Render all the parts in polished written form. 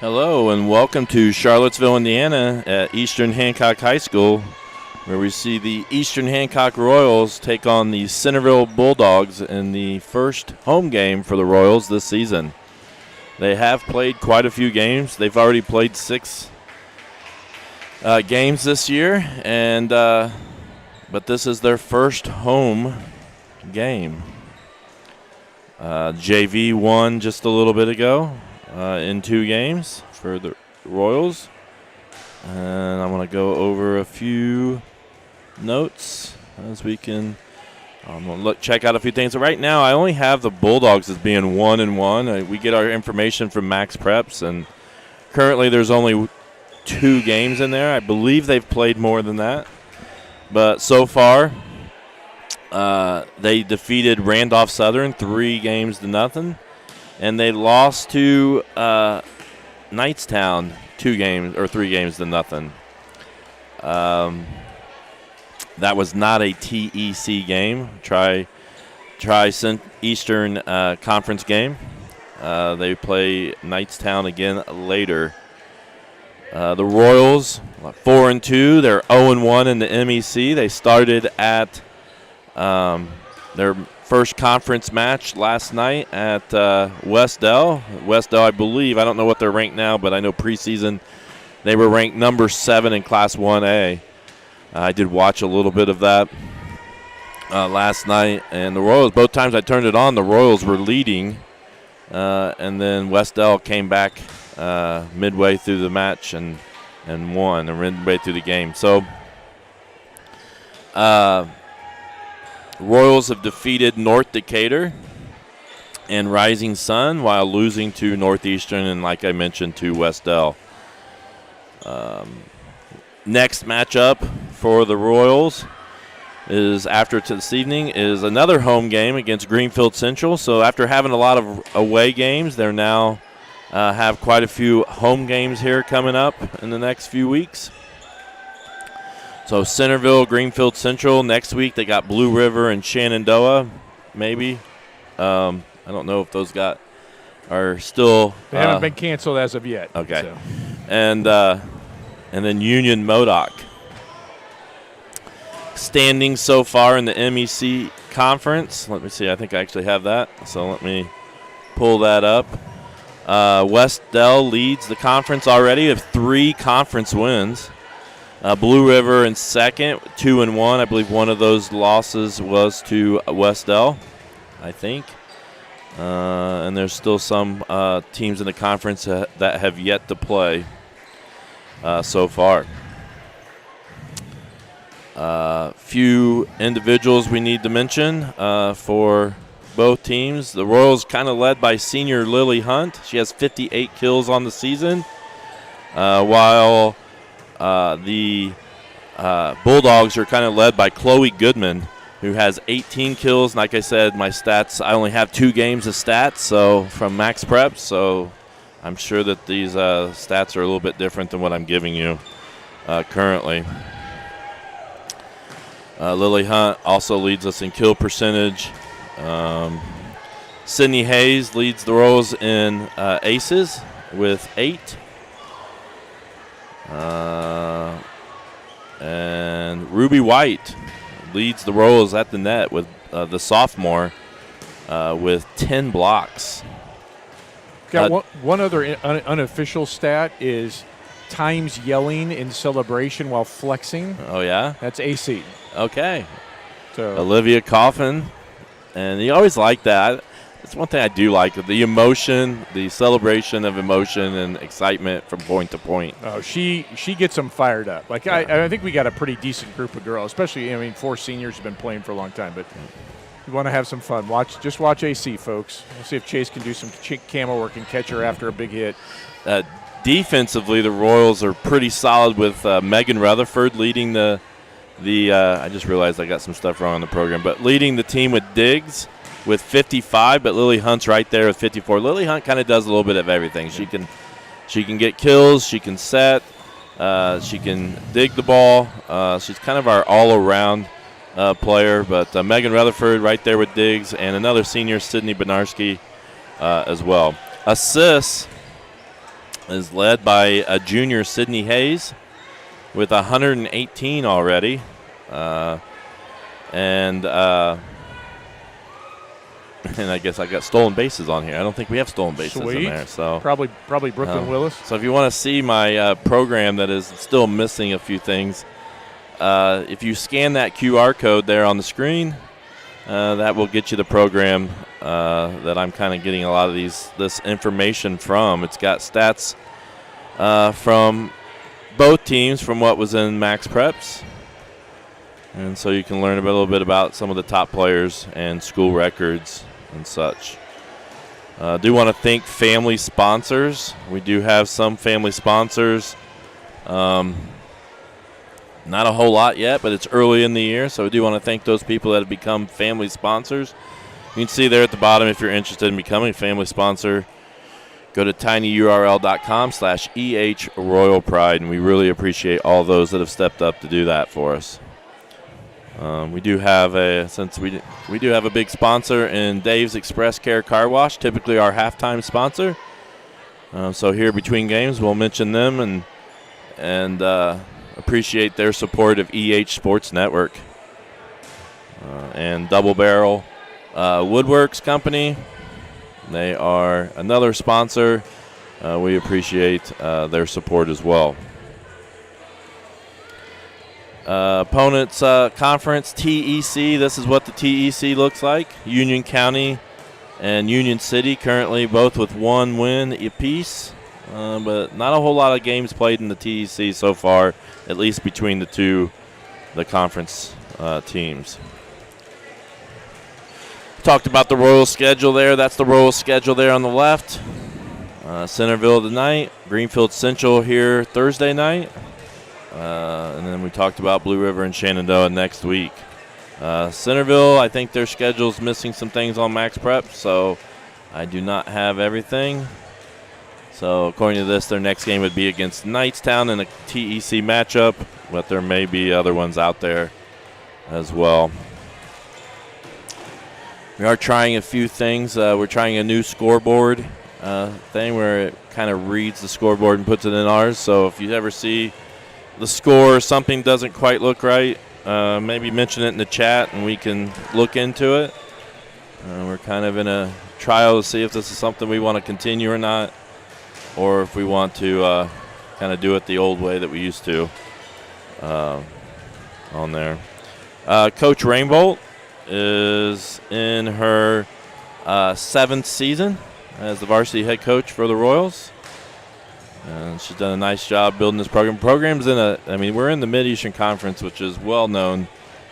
Hello and welcome to Charlottesville, Indiana at Eastern Hancock High School, where we see the Eastern Hancock Royals take on the Centerville Bulldogs in the first home game for the Royals this season. They have played quite a few games. They've already played 6 games this year, and but this is their first home game. JV won just a little bit ago. In 2 games for the Royals. And I'm going to go over a few notes as we can check out a few things. So right now, I only have the Bulldogs as being 1-1. We get our information from Max Preps, and currently there's only 2 games in there. I believe they've played more than that. But so far, they defeated Randolph Southern 3-0. And they lost to Knightstown 3-0. That was not a TEC game. Try Eastern Conference game. They play Knightstown again later. The Royals 4-2. They're 0-1 in the MEC. They started at their first conference match last night at Westdell. Westdell, I believe, I don't know what they're ranked now, but I know preseason they were ranked number 7 in Class 1A. I did watch a little bit of that last night, and the Royals, both times I turned it on, the Royals were leading, and then Westdell came back midway through the match and won, and midway through the game. So, Royals have defeated North Decatur and Rising Sun while losing to Northeastern and, like I mentioned, to Westdell. Next matchup for the Royals is after this evening is another home game against Greenfield Central. So after having a lot of away games, they're now have quite a few home games here coming up in the next few weeks. So Centerville, Greenfield Central. Next week they got Blue River and Shenandoah, maybe. I don't know if those are still. They haven't been canceled as of yet. Okay. So. And then Union Modoc. Standings so far in the MEC conference. Let me see. I think I actually have that. So let me pull that up. Westdell leads the conference already of 3 conference wins. Blue River in second, 2-1. I believe one of those losses was to Westdell, I think. And there's still some teams in the conference that have yet to play so far. Few individuals we need to mention for both teams. The Royals kind of led by senior Lily Hunt. She has 58 kills on the season, while the Bulldogs are kind of led by Chloe Goodman, who has 18 kills. And like I said, my stats, I only have 2 games of stats so from Max Preps, so I'm sure that these stats are a little bit different than what I'm giving you currently. Lily Hunt also leads us in kill percentage. Sydney Hayes leads the Royals in aces with 8. And Ruby White leads the Royals at the net with the sophomore with 10 blocks. Got one other unofficial stat is times yelling in celebration while flexing. Oh, yeah? That's AC. Okay. So Olivia Coffin. And you always like that. That's one thing I do like, the emotion, the celebration of emotion and excitement from point to point. Oh, she gets them fired up. Like I think we got a pretty decent group of girls, especially 4 seniors have been playing for a long time. But you want to have some fun. Just watch AC, folks. We'll see if Chase can do some camo work and catch her after a big hit. Defensively, the Royals are pretty solid with Megan Rutherford leading the I just realized I got some stuff wrong on the program, but leading the team with Diggs with 55, but Lily Hunt's right there with 54. Lily Hunt kind of does a little bit of everything. She can get kills, she can set, she can dig the ball. She's kind of our all-around player, but Megan Rutherford right there with Diggs, and another senior, Sydney Benarski, as well. Assists, is led by a junior, Sydney Hayes, with 118 already. And I guess I got stolen bases on here. I don't think we have stolen bases in there. So probably Brooklyn Willis. So if you want to see my program that is still missing a few things, if you scan that QR code there on the screen, that will get you the program that I'm kind of getting a lot of this information from. It's got stats from both teams from what was in Max Preps. And so you can learn a little bit about some of the top players and school records and such. I do want to thank family sponsors. We do have some family sponsors. Not a whole lot yet, but it's early in the year, so we do want to thank those people that have become family sponsors. You can see there at the bottom if you're interested in becoming a family sponsor. Go to tinyurl.com/EH Royal Pride, and we really appreciate all those that have stepped up to do that for us. We do have a big sponsor in Dave's Express Care Car Wash, typically our halftime sponsor. So here between games, we'll mention them and appreciate their support of EH Sports Network. And Double Barrel Woodworks Company, they are another sponsor. We appreciate their support as well. Opponents conference, TEC. This is what the TEC looks like. Union County and Union City currently both with one win apiece, but not a whole lot of games played in the TEC so far, at least between the conference teams. Talked about the Royals schedule there. That's the Royals schedule there on the left. Centerville tonight, Greenfield Central here Thursday night. And then we talked about Blue River and Shenandoah next week. Centerville, I think their schedule's missing some things on Max Prep, so I do not have everything. So according to this, their next game would be against Knightstown in a TEC matchup, but there may be other ones out there as well. We are trying a few things. We're trying a new scoreboard thing where it kind of reads the scoreboard and puts it in ours. So if you ever see the score, something doesn't quite look right, maybe mention it in the chat and we can look into it. We're kind of in a trial to see if this is something we want to continue or not, or if we want to kind of do it the old way that we used to on there. Coach Rainbolt is in her 7th season as the varsity head coach for the Royals. And she's done a nice job building this program. We're in the Mid-Eastern Conference, which is well known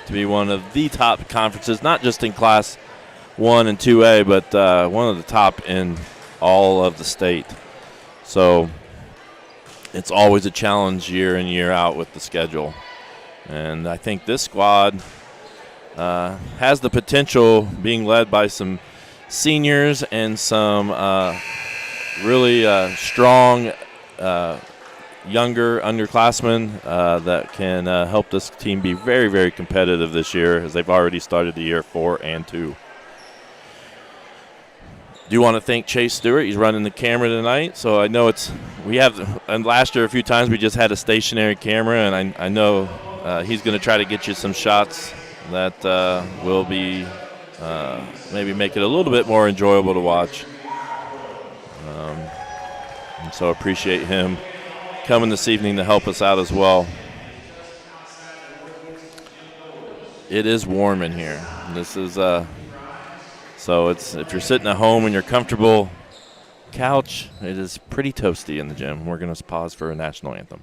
to be one of the top conferences, not just in Class 1 and 2A, but one of the top in all of the state. So it's always a challenge year in, year out with the schedule. And I think this squad has the potential, being led by some seniors and some really strong younger underclassmen that can help this team be very, very competitive this year, as they've already started the year 4-2. Do want to thank Chase Stewart. He's running the camera tonight. So I know and last year a few times we just had a stationary camera, and I know he's going to try to get you some shots that will be maybe make it a little bit more enjoyable to watch. And so appreciate him coming this evening to help us out as well. It is warm in here. This is so if you're sitting at home in your comfortable couch, it is pretty toasty in the gym. We're going to pause for a national anthem.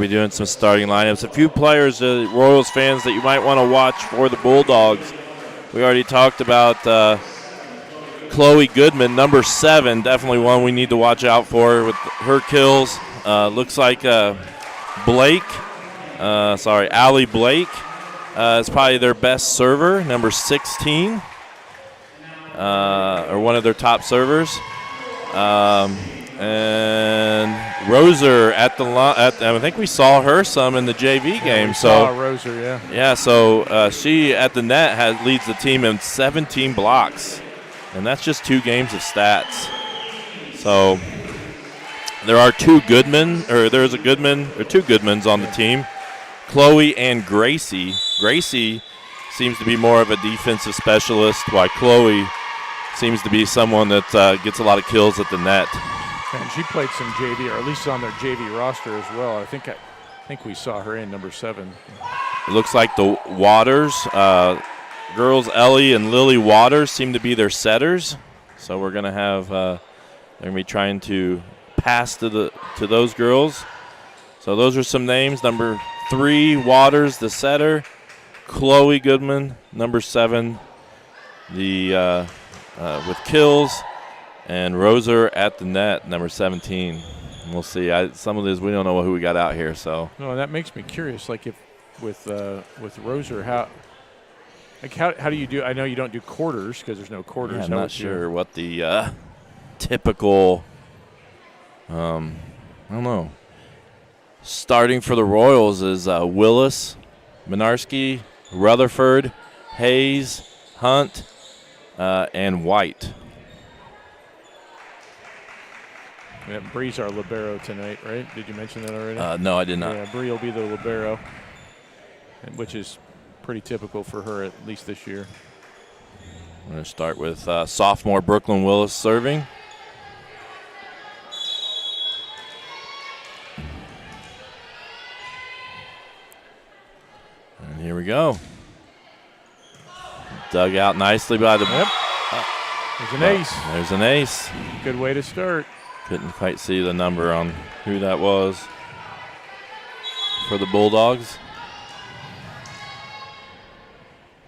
be doing some starting lineups. A few players, Royals fans, that you might want to watch for the Bulldogs. We already talked about Chloe Goodman, number 7, definitely one we need to watch out for with her kills. Looks like Allie Blake is probably their best server, number 16, or one of their top servers. And Roser I think we saw her some in the JV game. We saw Roser, yeah. Yeah, so she at the net leads the team in 17 blocks, and that's just 2 games of stats. So there are 2 Goodman, or there's a Goodman, or 2 Goodmans on the team, Chloe and Gracie. Gracie seems to be more of a defensive specialist, while Chloe seems to be someone that gets a lot of kills at the net. And she played some JV, or at least on their JV roster as well. I think we saw her in number 7. It looks like the Waters girls, Ellie and Lily Waters, seem to be their setters. So we're gonna have they're gonna be trying to pass to those girls. So those are some names. Number 3, Waters, the setter. Chloe Goodman, number 7, the with kills. And Roser at the net, number 17. And we'll see. Some of this we don't know who we got out here. So no, that makes me curious. Like if with Roser, how do you do? I know you don't do quarters because there's no quarters. Yeah, I'm not sure what the typical. I don't know. Starting for the Royals is Willis, Minarski, Rutherford, Hayes, Hunt, and White. Yeah, Bree's our libero tonight, right? Did you mention that already? No, I did not. Yeah, Bree will be the libero, which is pretty typical for her, at least this year. I'm going to start with sophomore Brooklyn Willis serving. And here we go. Dug out nicely by the... Yep. There's an ace. There's an ace. Good way to start. Couldn't quite see the number on who that was for the Bulldogs.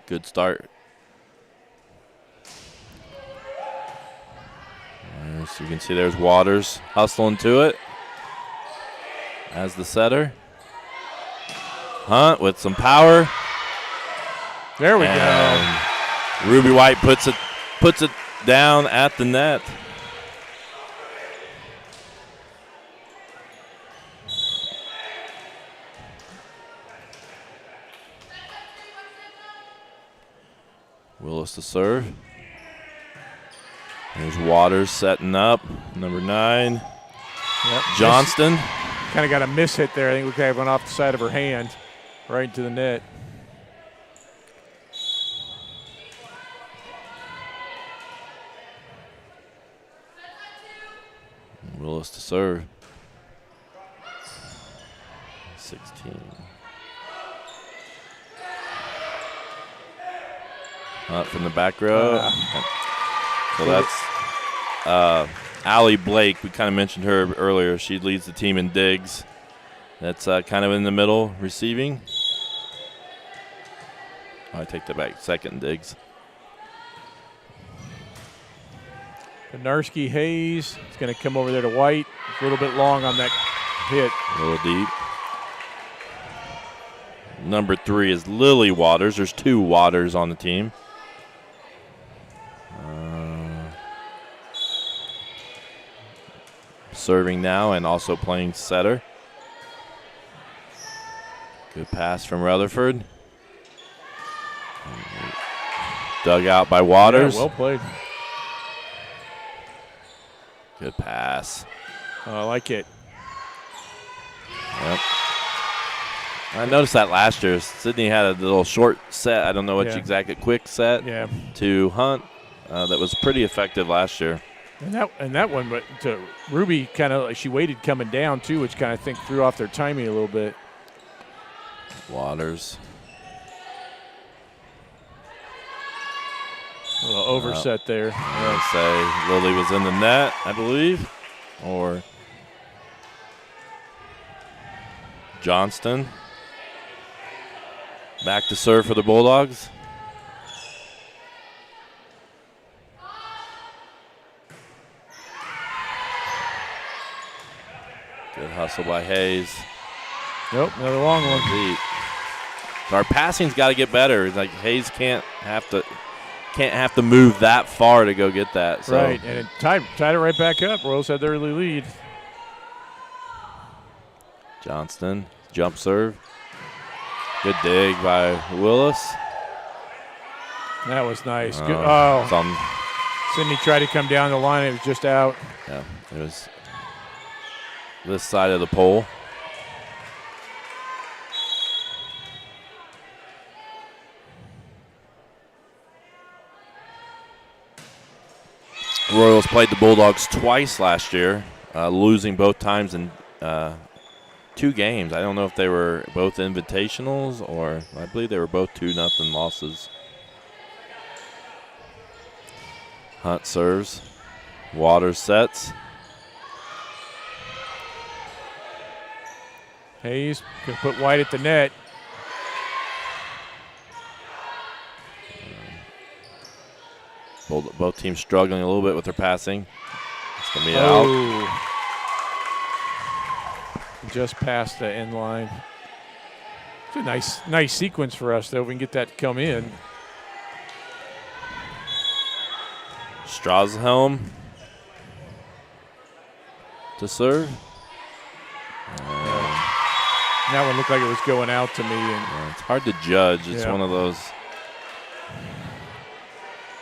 Good start. So you can see there's Waters hustling to it as the setter. Hunt with some power. There we go. Ruby White puts it down at the net. Willis to serve. There's Waters setting up. Number 9. Yep. Johnston. Kind of got a miss hit there. I think we kind of went off the side of her hand right into the net. Willis to serve. 16. Hunt from the back row. So that's Allie Blake. We kind of mentioned her earlier. She leads the team in digs. That's kind of in the middle, receiving. Oh, I take that back. Second digs. Benarski Hayes is going to come over there to White. A little bit long on that hit. A little deep. Number 3 is Lily Waters. There's 2 Waters on the team. Serving now and also playing setter. Good pass from Rutherford. Dug out by Waters. Yeah, well played. Good pass. I like it. Yep. I noticed that last year. Sydney had a little short set. I don't know which exact, a quick set to Hunt that was pretty effective last year. And that one, but to Ruby, kind of like she waited coming down too, which kind of threw off their timing a little bit. Waters. A little overset there. I'd say Lily was in the net, I believe, or Johnston. Back to serve for the Bulldogs. Good hustle by Hayes. Nope, another long one. Indeed. Our passing's got to get better. It's like Hayes can't have to move that far to go get that. So. Right, and it tied it right back up. Royals had the early lead. Johnston, jump serve. Good dig by Willis. That was nice. Good. It's on. Sydney tried to come down the line. It was just out. Yeah, it was this side of the pole. Royals played the Bulldogs twice last year, losing both times in 2 games. I don't know if they were both invitationals or I believe they were both 2-0 losses. Hunt serves. Waters sets. Hayes can put White at the net. Both teams struggling a little bit with their passing. It's going to be out. Just past the end line. It's a nice sequence for us, though. We can get that to come in. Strashelm to serve. That one looked like it was going out to me. It's hard to judge. It's one of those.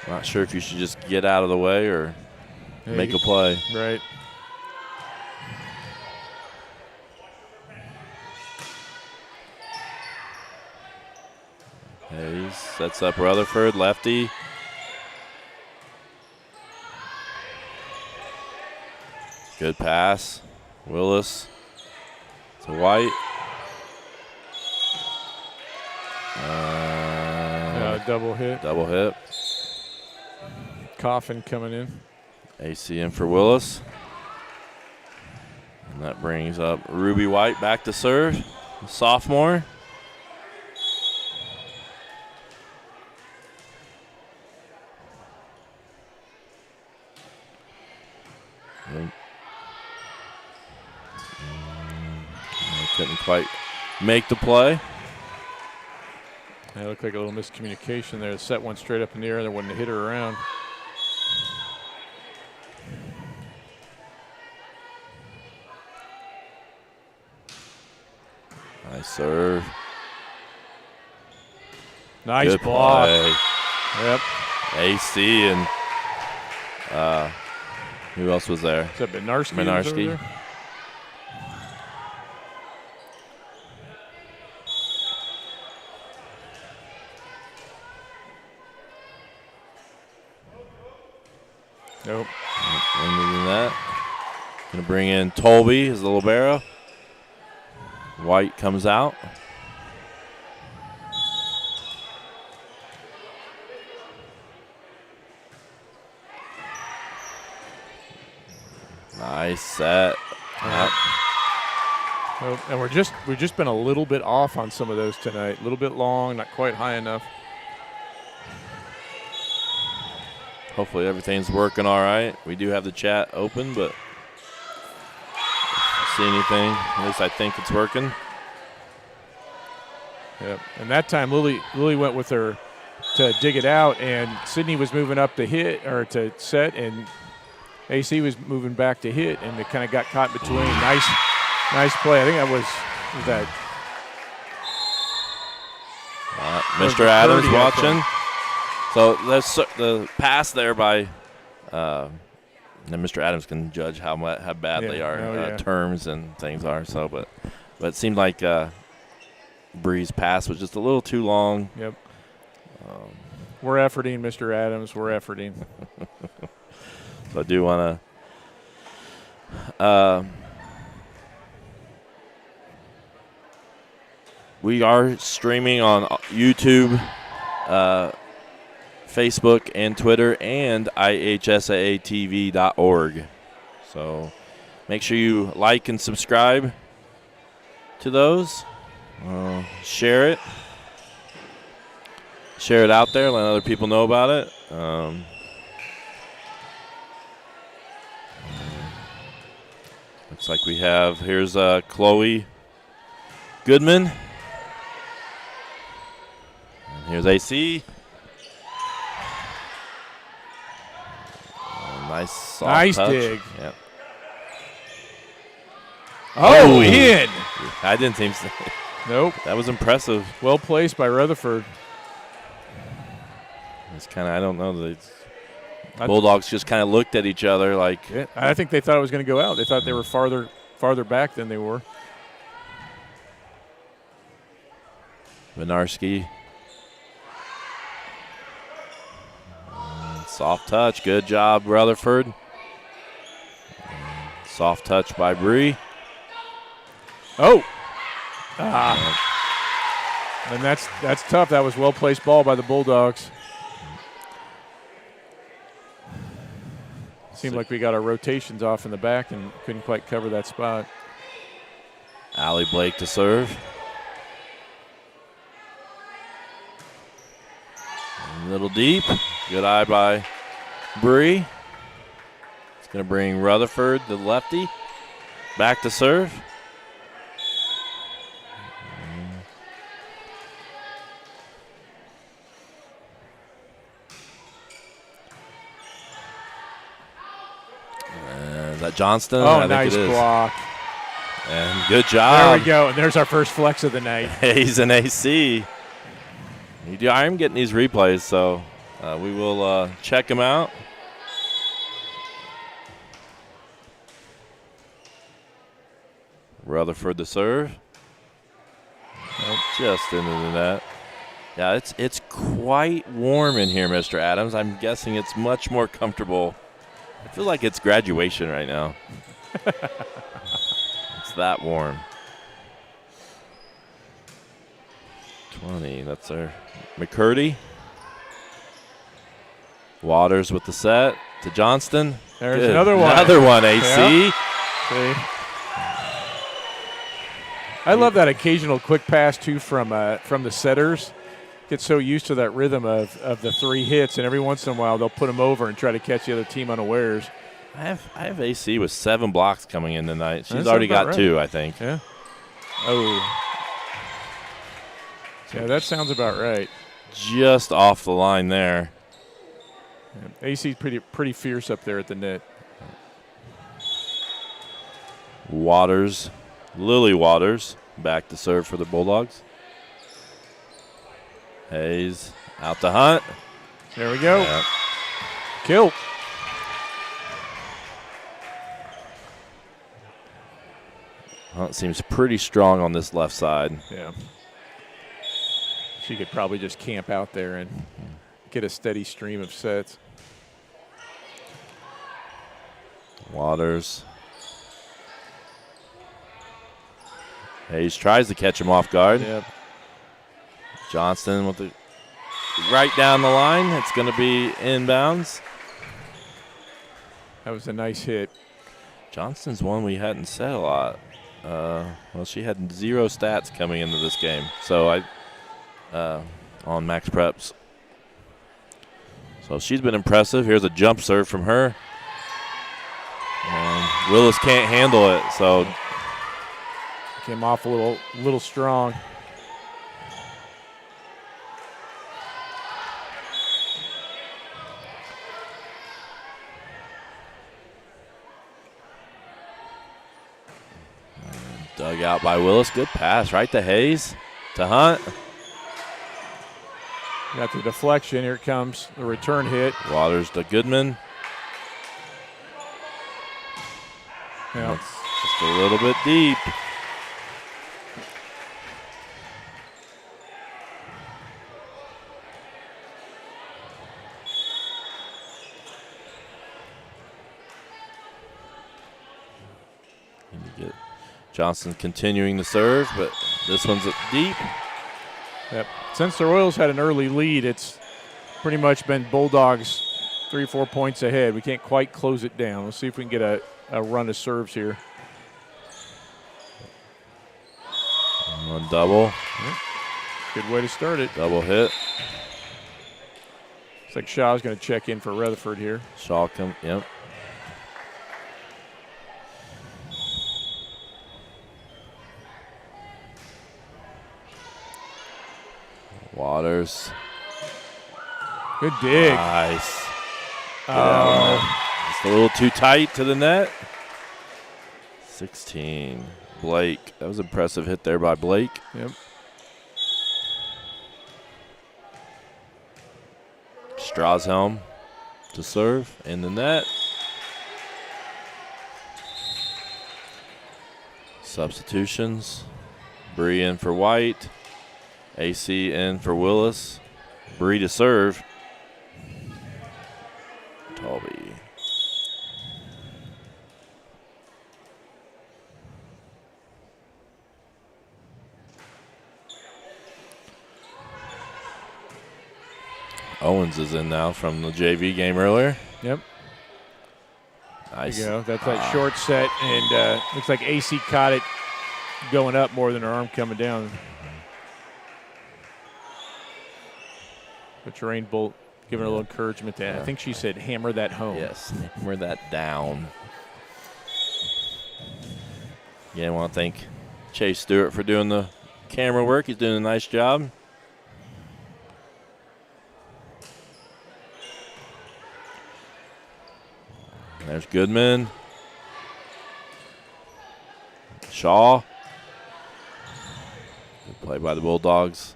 Not sure if you should just get out of the way or make a play. Right. Hayes sets up Rutherford, lefty. Good pass. Willis to White. Double hit. Double hit. Coffin coming in. AC in for Willis. And that brings up Ruby White back to serve. Sophomore. Couldn't quite make the play. That looked like a little miscommunication there. The set went straight up in the air. There wasn't a hitter around. Nice serve. Nice Good block. Play. Yep. AC and who else was there? Is that Benarski? Benarski. Nope. Longer than that. Gonna bring in Tolby as the libero. White comes out. Nice set. Yep. Nope. And we've just been a little bit off on some of those tonight. A little bit long, not quite high enough. Hopefully everything's working all right. We do have the chat open, but see anything? At least I think it's working. Yep. And that time Lily went with her to dig it out, and Sydney was moving up to hit or to set, and AC was moving back to hit, and it kind of got caught between. Nice play. I think that was that. Mr. Adams watching. So that's the pass there by, and Mr. Adams can judge how bad they are, terms and things are. So, but it seemed like Bree's pass was just a little too long. Yep. We're efforting, Mr. Adams. We're efforting. So I do want to. We are streaming on YouTube. Facebook and Twitter and ihsaatv.org. So make sure you like and subscribe to those. Share it. Share it out there. Let other people know about it. Looks like we have, here's Chloe Goodman. And here's AC. Nice soft touch. Dig. Yep. Oh, in. I didn't seem to. Nope. That was impressive. Well placed by Rutherford. It's kind of, I don't know. The Bulldogs just kind of looked at each other like. Yeah, I think they thought it was going to go out. They thought they were farther back than they were. Vinarski. Soft touch. Good job, Rutherford. Soft touch by Bree. Oh. And that's tough. That was well-placed ball by the Bulldogs. Seemed like we got our rotations off in the back and couldn't quite cover that spot. Allie Blake to serve. A little deep. Good eye by Bree. It's going to bring Rutherford, the lefty, back to serve. Is that Johnston? Oh, I nice think it is. block. And good job. There we go. And there's our first flex of the night. Hayes and AC. I'm getting these replays, so we will check them out. Rutherford the serve. Just into the net. Yeah, it's quite warm in here, Mr. Adams. I'm guessing it's much more comfortable. I feel like it's graduation right now. It's that warm. 20, that's our McCurdy. Waters with the set to Johnston. There's Good. another one. Another one, AC. Yeah. See? I love that occasional quick pass, too, from the setters. Get so used to that rhythm of the three hits, and every once in a while they'll put them over and try to catch the other team unawares. I have AC with 7 blocks coming in tonight. She's That's already about got right. 2, I think. Yeah. Oh. Yeah, that sounds about right. Just off the line there. Yeah, AC's pretty fierce up there at the net. Waters, Lily Waters, back to serve for the Bulldogs. Hayes out to Hunt. There we go. Yep. Kill. Hunt seems pretty strong on this left side. Yeah. She could probably just camp out there and get a steady stream of sets. Waters. Hayes tries to catch him off guard. Yep. Johnston with the right down the line. It's going to be inbounds. That was a nice hit. Johnston's one we hadn't said a lot. Well, she had 0 stats coming into this game. So on Max Preps. So she's been impressive. Here's a jump serve from her. And Willis can't handle it. So came off a little strong. dug out by Willis. Good pass right to Hayes. To Hunt. Got the deflection. Here it comes. The return hit. Waters to Goodman. Yeah. It's just a little bit deep. And you get Johnson continuing to serve, but this one's deep. Yep. Since the Royals had an early lead, it's pretty much been Bulldogs 3 or 4 points ahead. We can't quite close it down. Let's see if we can get a run of serves here. On double. Yep. Good way to start it. Double hit. Looks like Shaw's going to check in for Rutherford here. Shaw come. Yep. Waters. Good dig. Nice. Oh. Just a little too tight to the net. 16. Blake. That was an impressive hit there by Blake. Yep. Strashelm to serve in the net. Substitutions. Bree in for White. AC in for Willis. Bree to serve. Talby. Owens is in now from the JV game earlier. Yep. Nice. There you go. That's that short set, and looks like AC caught it going up more than her arm coming down. But Terrain Bolt giving her a little encouragement there. I think she said hammer that home. Yes, hammer that down. Yeah, I want to thank Chase Stewart for doing the camera work. He's doing a nice job. There's Goodman. Shaw. Good play by the Bulldogs.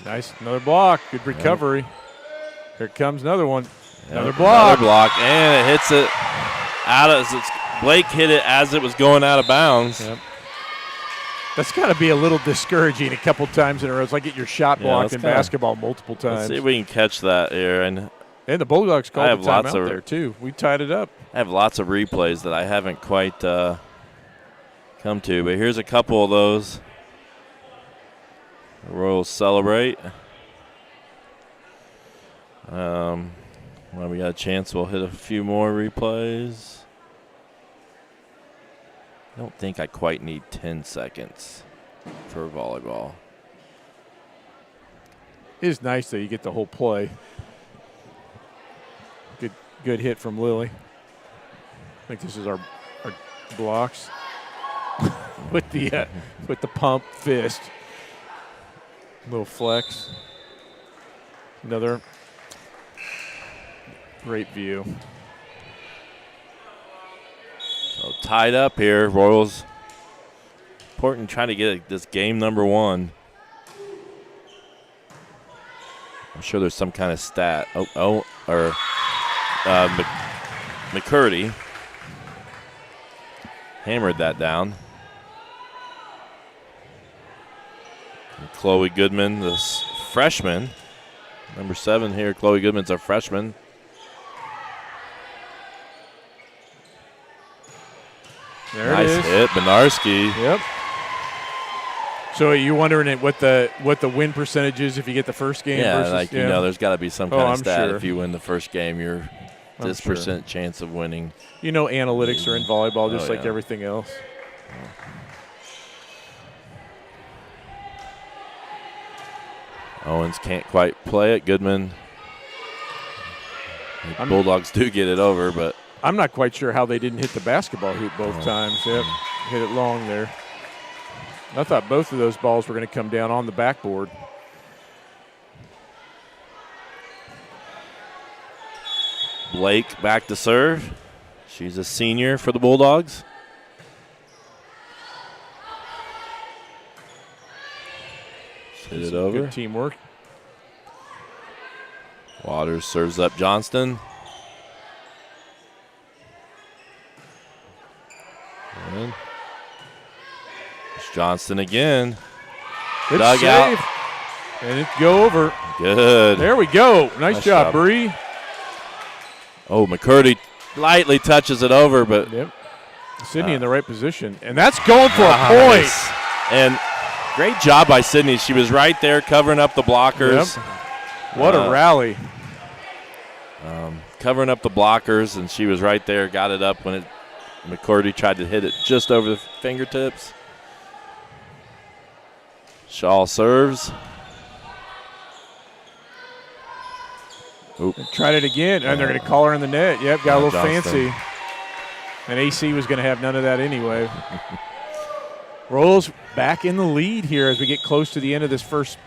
Nice. Another block. Good recovery. Yep. Here comes another one. Yep. Another block. Another block. And it hits it out of Blake hit it as it was going out of bounds. Yep. That's got to be a little discouraging a couple times in a row. It's like get your shot blocked in basketball multiple times. Let's see if we can catch that here. And the Bulldogs called the timeout there, too. We tied it up. I have lots of replays that I haven't quite come to, but here's a couple of those. The Royals celebrate. When we got a chance, we'll hit a few more replays. I don't think I quite need 10 seconds for volleyball. It is nice that you get the whole play. Good hit from Lily. I think this is our blocks with the pump fist. Little flex. Another great view. So tied up here, Royals. Important trying to get this game number one. I'm sure there's some kind of stat. McCurdy hammered that down. And Chloe Goodman, this freshman, number 7 here. Chloe Goodman's our freshman. There nice it is. hit, Benarski. Yep. So you're wondering what the win percentage is if you get the first game? Yeah, versus, like, there's got to be some kind of stat. Sure. If you win the first game, you're this percent chance of winning. Analytics are in volleyball just like everything else. Owens can't quite play it. Goodman. Bulldogs do get it over, but I'm not quite sure how they didn't hit the basketball hoop both times. Yep, hit it long there. I thought both of those balls were going to come down on the backboard. Blake back to serve. She's a senior for the Bulldogs. Hit it over. Good teamwork. Waters serves up Johnston. And it's Johnston again. Good dug save. Out. And it go over. Good. There we go. Nice job, Bree. Oh, McCurdy lightly touches it over, but Sydney in the right position. And that's going for a point. And great job by Sydney. She was right there covering up the blockers. Yep. What a rally. Covering up the blockers, and she was right there, got it up when McCurdy tried to hit it just over the fingertips. Shaw serves. Oop. Tried it again, and they're going to call her in the net. Yep, got a little Johnston. fancy. And AC was going to have none of that anyway. Royals back in the lead here as we get close to the end of this first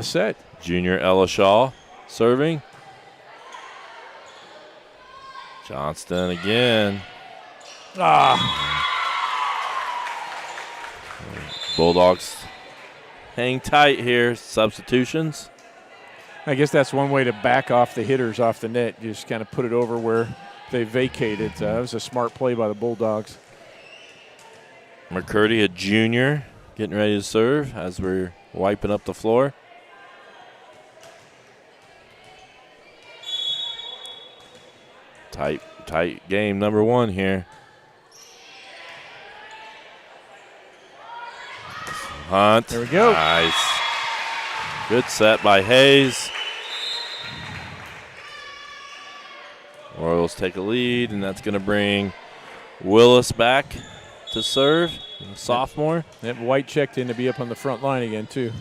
set. Junior Ella Shaw serving. Johnston again. Bulldogs hang tight here. Substitutions. I guess that's one way to back off the hitters off the net. You just kind of put it over where they vacated. That was a smart play by the Bulldogs. McCurdy, a junior, getting ready to serve as we're wiping up the floor. Tight game number one here. Hunt. There we go. Nice. Good set by Hayes. Royals take a lead, and that's going to bring Willis back to serve, sophomore. Yep, White checked in to be up on the front line again, too.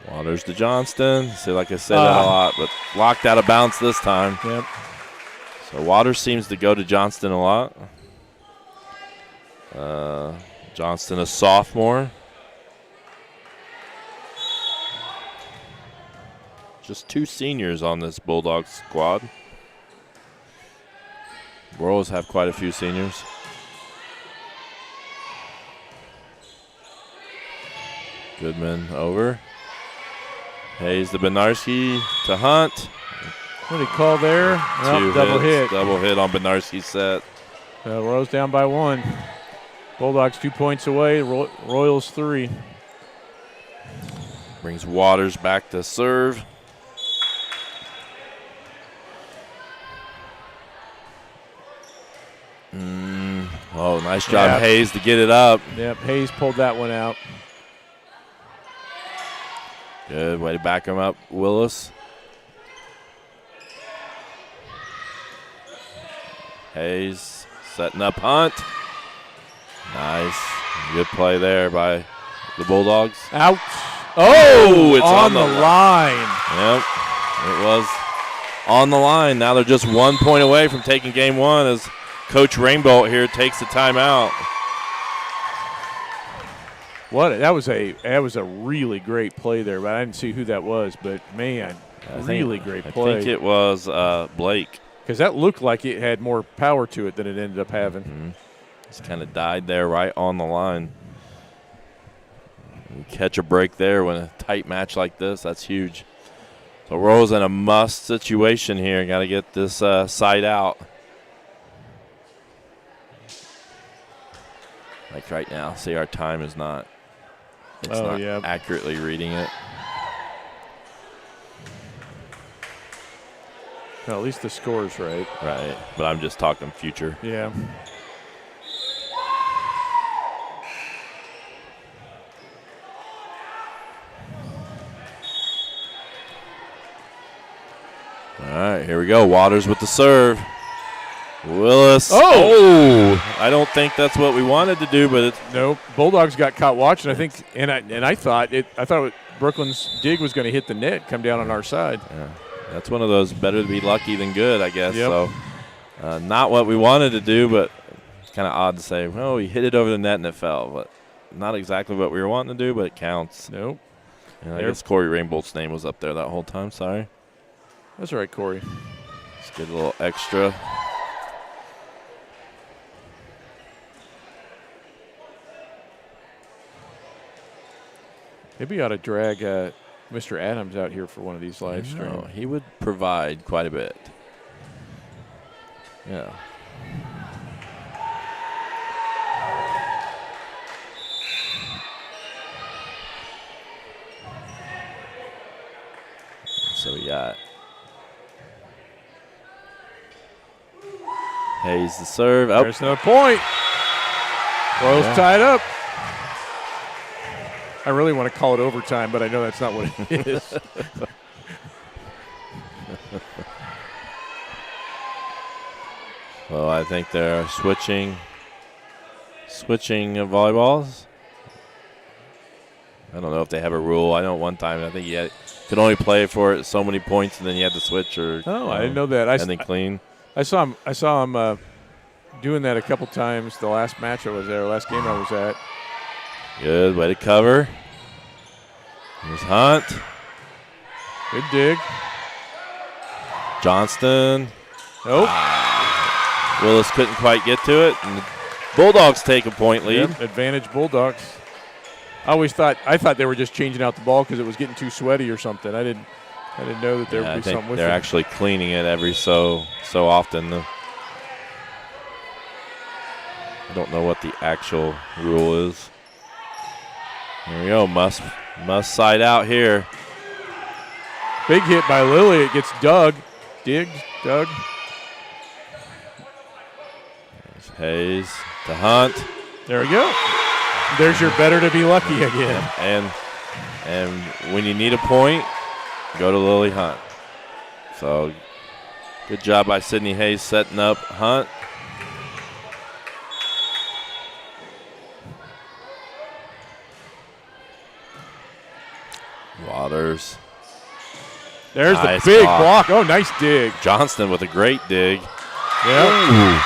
Waters to Johnston. See, like I said that a lot, but locked out of bounds this time. Yep. So Waters seems to go to Johnston a lot. Johnston, a sophomore. Just two seniors on this Bulldogs squad. Royals have quite a few seniors. Goodman over. Hayes to Benarski to Hunt. What did he call there? Oh, double hit. Double hit on Benarski's set. Royals down by one. Bulldogs 2 points away. Royals 3. Brings Waters back to serve. Oh, nice job, Hayes, to get it up. Yep, Hayes pulled that one out. Good way to back him up, Willis. Hayes setting up Hunt. Nice. Good play there by the Bulldogs. Out. Oh, it's on the line. Yep, it was on the line. Now they're just 1 point away from taking game one as Coach Rainbolt here takes the timeout. That was a really great play there, but I didn't see who that was. But man, really great play. I think it was Blake, because that looked like it had more power to it than it ended up having. Mm-hmm. Just kind of died there right on the line. You catch a break there when a tight match like this, that's huge. So Royals in a must situation here. Got to get this side out. Like right now, see our time is not. It's not accurately reading it. Well, at least the score's right. Right, but I'm just talking future. Yeah. All right, here we go. Waters with the serve. Willis. Oh! I don't think that's what we wanted to do, but it's nope. Bulldogs got caught watching. I think, and I thought Brooklyn's dig was going to hit the net, come down on our side. Yeah, that's one of those better to be lucky than good, I guess. Yep. So, not what we wanted to do, but it's kind of odd to say. Well, we hit it over the net and it fell, but not exactly what we were wanting to do, but it counts. Nope. And I guess Corey Rainbolt's name was up there that whole time. Sorry. That's all right, Corey. Let's get a little extra. Maybe you ought to drag Mr. Adams out here for one of these live streams. No, he would provide quite a bit. Yeah. So we got Hayes the serve. Oh. There's another point. Royals tied up. I really want to call it overtime, but I know that's not what it is. Well, I think they're switching volleyballs. I don't know if they have a rule. I know one time I think you could only play for so many points, and then you had to switch or. I didn't know that. And then clean. I saw him doing that a couple times. The last match I was there, last game I was at. Good way to cover. Here's Hunt. Good dig. Johnston. Nope. Willis couldn't quite get to it, and the Bulldogs take a point lead. Yep, advantage Bulldogs. I thought they were just changing out the ball because it was getting too sweaty or something. I didn't know that there would be something with it. They're actually cleaning it every so often. I don't know what the actual rule is. Here we go. Must side out here. Big hit by Lily. It gets dug. Dug. There's Hayes to Hunt. There we go. There's your better to be lucky again. And when you need a point, go to Lily Hunt. So good job by Sydney Hayes setting up Hunt. Waters. There's nice the big block. Oh, nice dig. Johnston with a great dig. Yeah.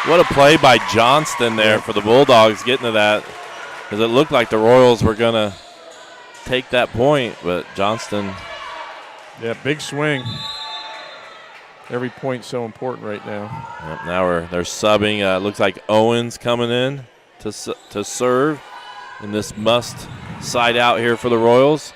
What a play by Johnston there for the Bulldogs getting to that. Because it looked like the Royals were going to take that point, but Johnston. Yeah, big swing. Every point's so important right now. Yep, now they're subbing. Looks like Owens coming in to serve. And this must side out here for the Royals.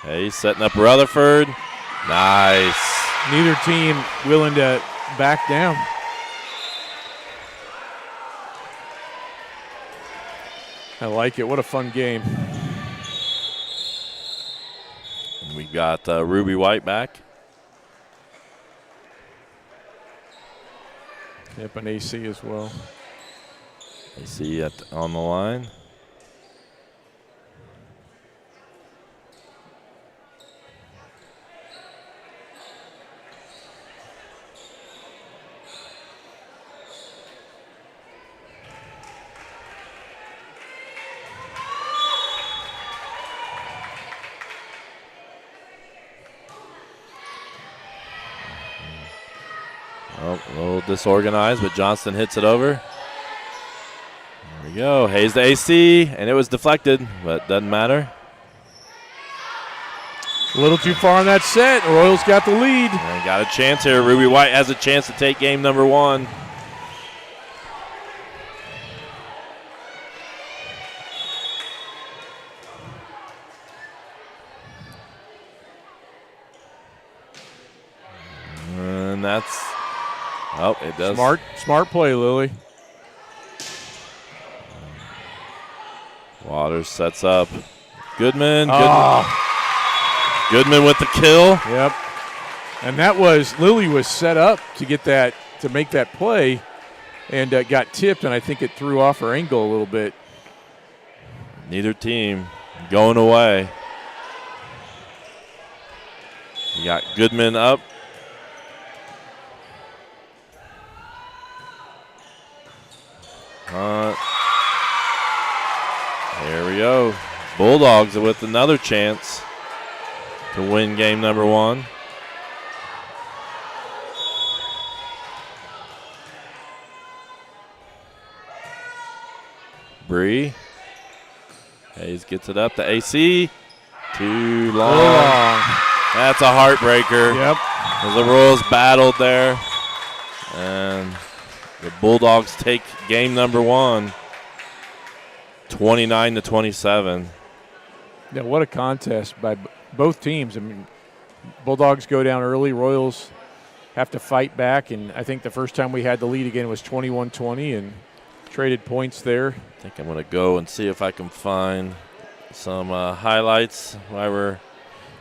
Hayes setting up Rutherford. Nice. Neither team willing to back down. I like it. What a fun game. And we got Ruby White back. Yep, an AC as well. AC on the line. Oh, a little disorganized, but Johnston hits it over. There we go. Hayes to AC, and it was deflected, but doesn't matter. A little too far on that set. Royals got the lead. And got a chance here. Ruby White has a chance to take game number one. And that's... Oh, it does. Smart play, Lily. Waters sets up Goodman. Goodman with the kill. Yep. And Lily was set up to make that play, and got tipped, and I think it threw off her angle a little bit. Neither team going away. You got Goodman up. There we go. Bulldogs with another chance to win game number one. Bree. Hayes gets it up to AC. Too long. That's a heartbreaker. Yep. As the Royals battled there. And the Bulldogs take game number one, 29-27. Yeah, what a contest by both teams. I mean, Bulldogs go down early. Royals have to fight back, and I think the first time we had the lead again was 21-20 and traded points there. I think I'm going to go and see if I can find some highlights while we're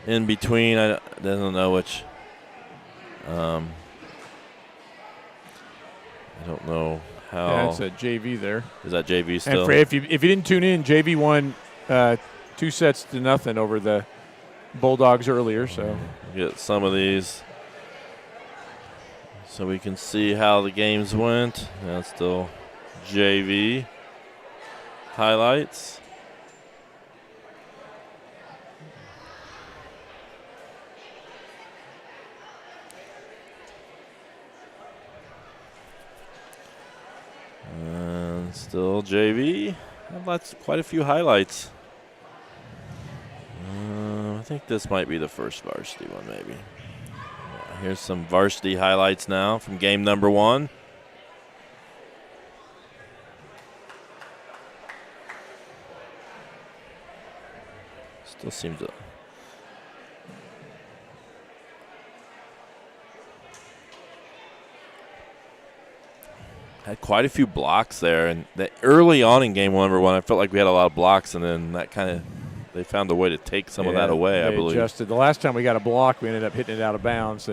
in between. I don't know which. I don't know how. Yeah, it's a JV there. Is that JV still? And if you didn't tune in, JV won 2-0 over the Bulldogs earlier. So get some of these so we can see how the games went. That's still JV highlights. And still JV. Quite a few highlights. I think this might be the first varsity one, maybe. Yeah, here's some varsity highlights now from game number 1. Still seems to. Had quite a few blocks there, and early on in game number 1, I felt like we had a lot of blocks, and then that kind of they found a way to take some of that away. I believe. Adjusted. The last time we got a block, we ended up hitting it out of bounds.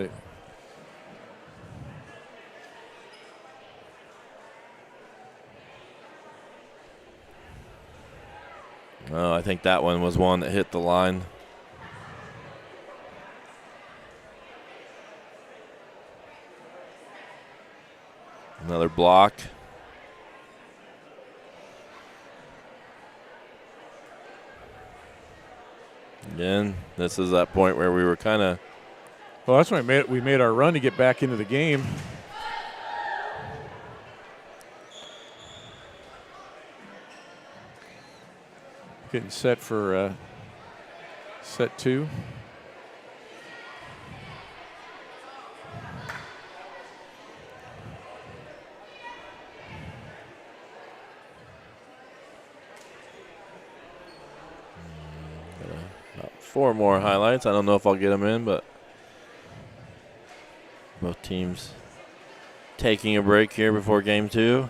Oh, I think that one was one that hit the line. Another block. Again, this is that point where we were kind of. Well, that's when we made our run to get back into the game. Getting set for set 2. About 4 more highlights. I don't know if I'll get them in, but both teams taking a break here before game 2.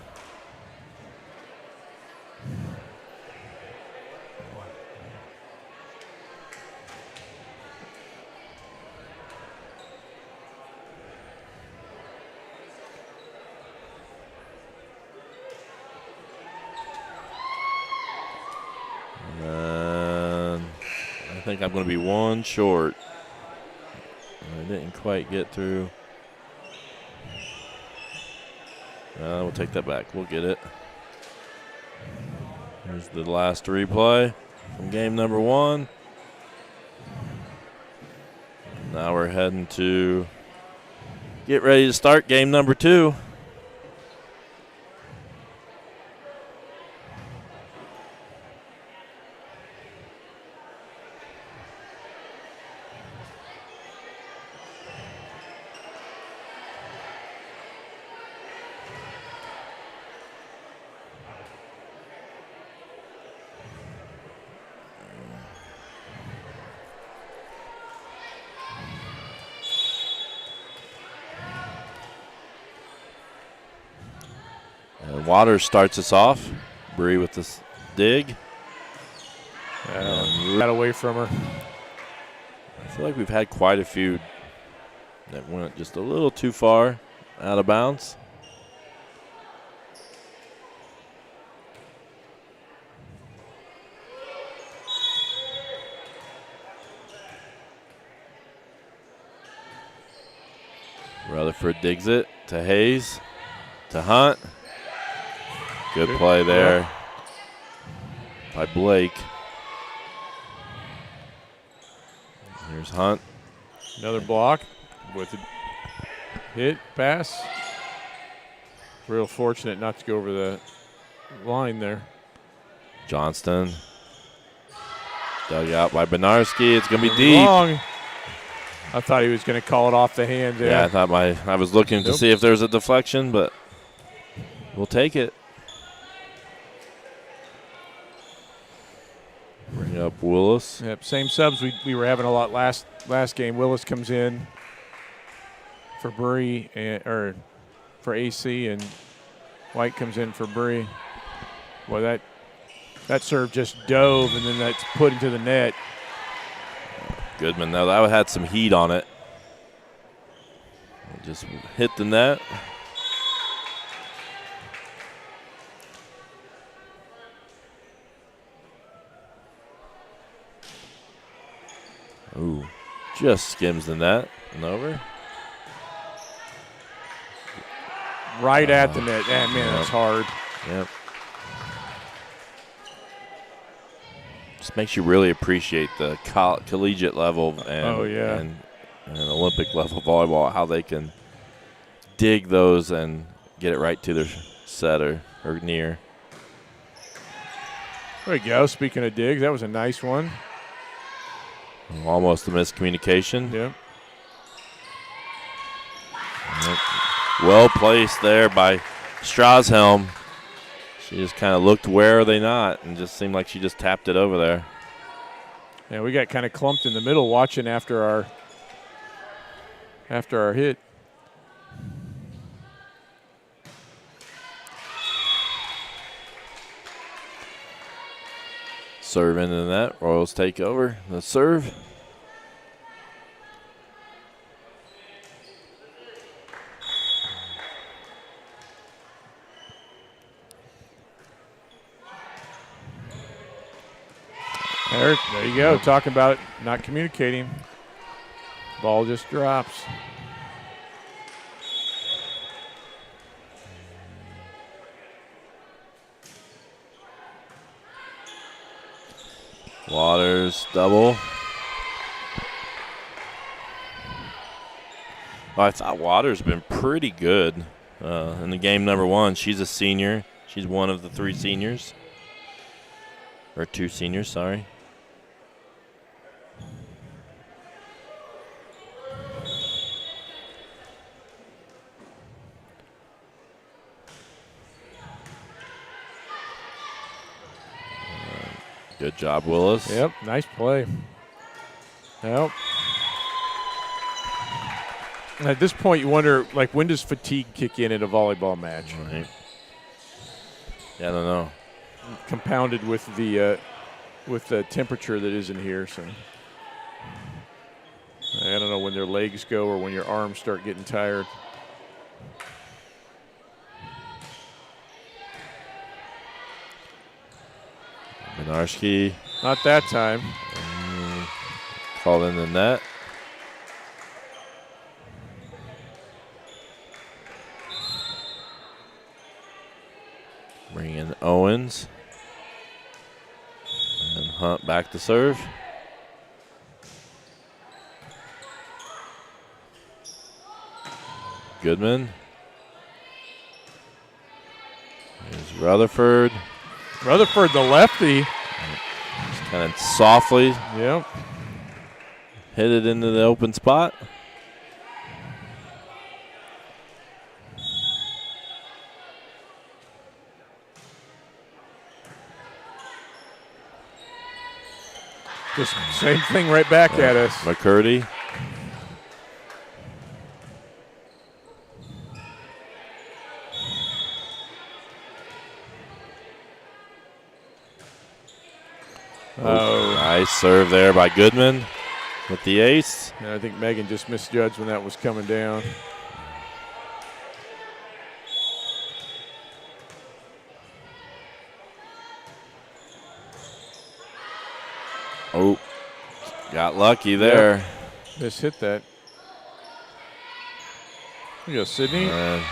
I think I'm going to be one short. I didn't quite get through. We'll take that back. We'll get it. Here's the last replay from game number 1. Now we're heading to get ready to start game number 2. Waters starts us off. Bree with this dig. Got away from her. I feel like we've had quite a few that went just a little too far out of bounds. Rutherford digs it to Hayes, to Hunt. Good play there by Blake. Here's Hunt. Another block with a hit, pass. Real fortunate not to go over the line there. Johnston. Dug out by Benarski. It's going to be deep. Long. I thought he was going to call it off the hand there. Yeah, I was looking to see if there's a deflection, but we'll take it. Bring up Willis. Yep, same subs we were having a lot last game. Willis comes in for Bree or for AC, and White comes in for Bree. Boy, that serve just dove, and then that's put into the net. Goodman, though, that had some heat on it. It just hit the net. Ooh, just skims the net and over. Right at the net. Man, that's hard. Yep. Just makes you really appreciate the collegiate level and Olympic level volleyball, how they can dig those and get it right to their setter or near. There we go. Speaking of digs, that was a nice one. Almost a miscommunication. Yep. Well placed there by Strashelm. She just kind of looked, where are they not, and just seemed like she just tapped it over there. Yeah, we got kind of clumped in the middle watching after our hit. Serve into the net. Royals take over the serve. There you go. Talking about not communicating. Ball just drops. Waters double. Well, I thought Waters been pretty good in the game number one. She's a senior. She's one of the three seniors. Or two seniors, sorry. Good job, Willis. Yep, nice play. Yep. At this point, you wonder, like, when does fatigue kick in at a volleyball match? Right. Yeah, I don't know. Compounded with the temperature that is in here, so I don't know when their legs go or when your arms start getting tired. Minarski. Not that time. Called in the net. Bring in Owens. And Hunt back to serve. Goodman. Here's Rutherford. Rutherford, the lefty. Just kind of softly Yep. hit it into the open spot. Just same thing right back at us. McCurdy. Oh, Nice serve there by Goodman with the ace. I think Megan just misjudged when that was coming down. Oh, got lucky there. Yep. Just hit that. There you go, Sydney. They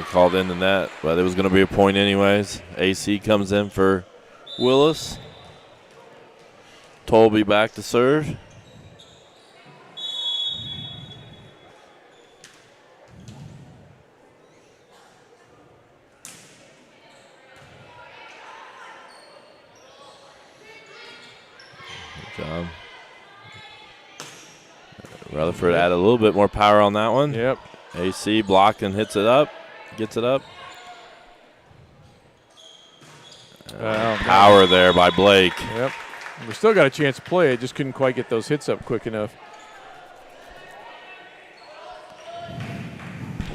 called in the net, but it was going to be a point anyways. AC comes in for Willis. Tolby back to serve. Good job. Rutherford added a little bit more power on that one. Yep. AC blocked and hits it up. Gets it up. Power there by Blake. Yep. We still got a chance to play it, just couldn't quite get those hits up quick enough.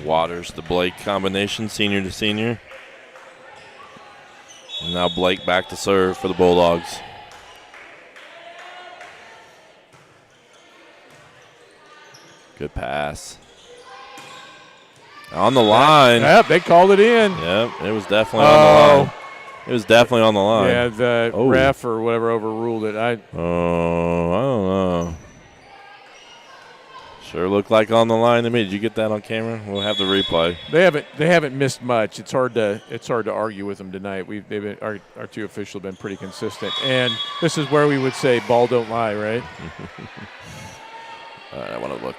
Waters, the Blake combination, senior to senior. And now Blake back to serve for the Bulldogs. Good pass. On the line. Yep, they called it in. Yep, it was definitely on the line. It was definitely on the line. Yeah, the ref or whatever overruled it. I don't know. Sure looked like on the line to me. Did you get that on camera? We'll have the replay. They haven't missed much. It's hard to argue with them tonight. Our two officials have been pretty consistent, and this is where we would say ball don't lie, right? All right, I want to look.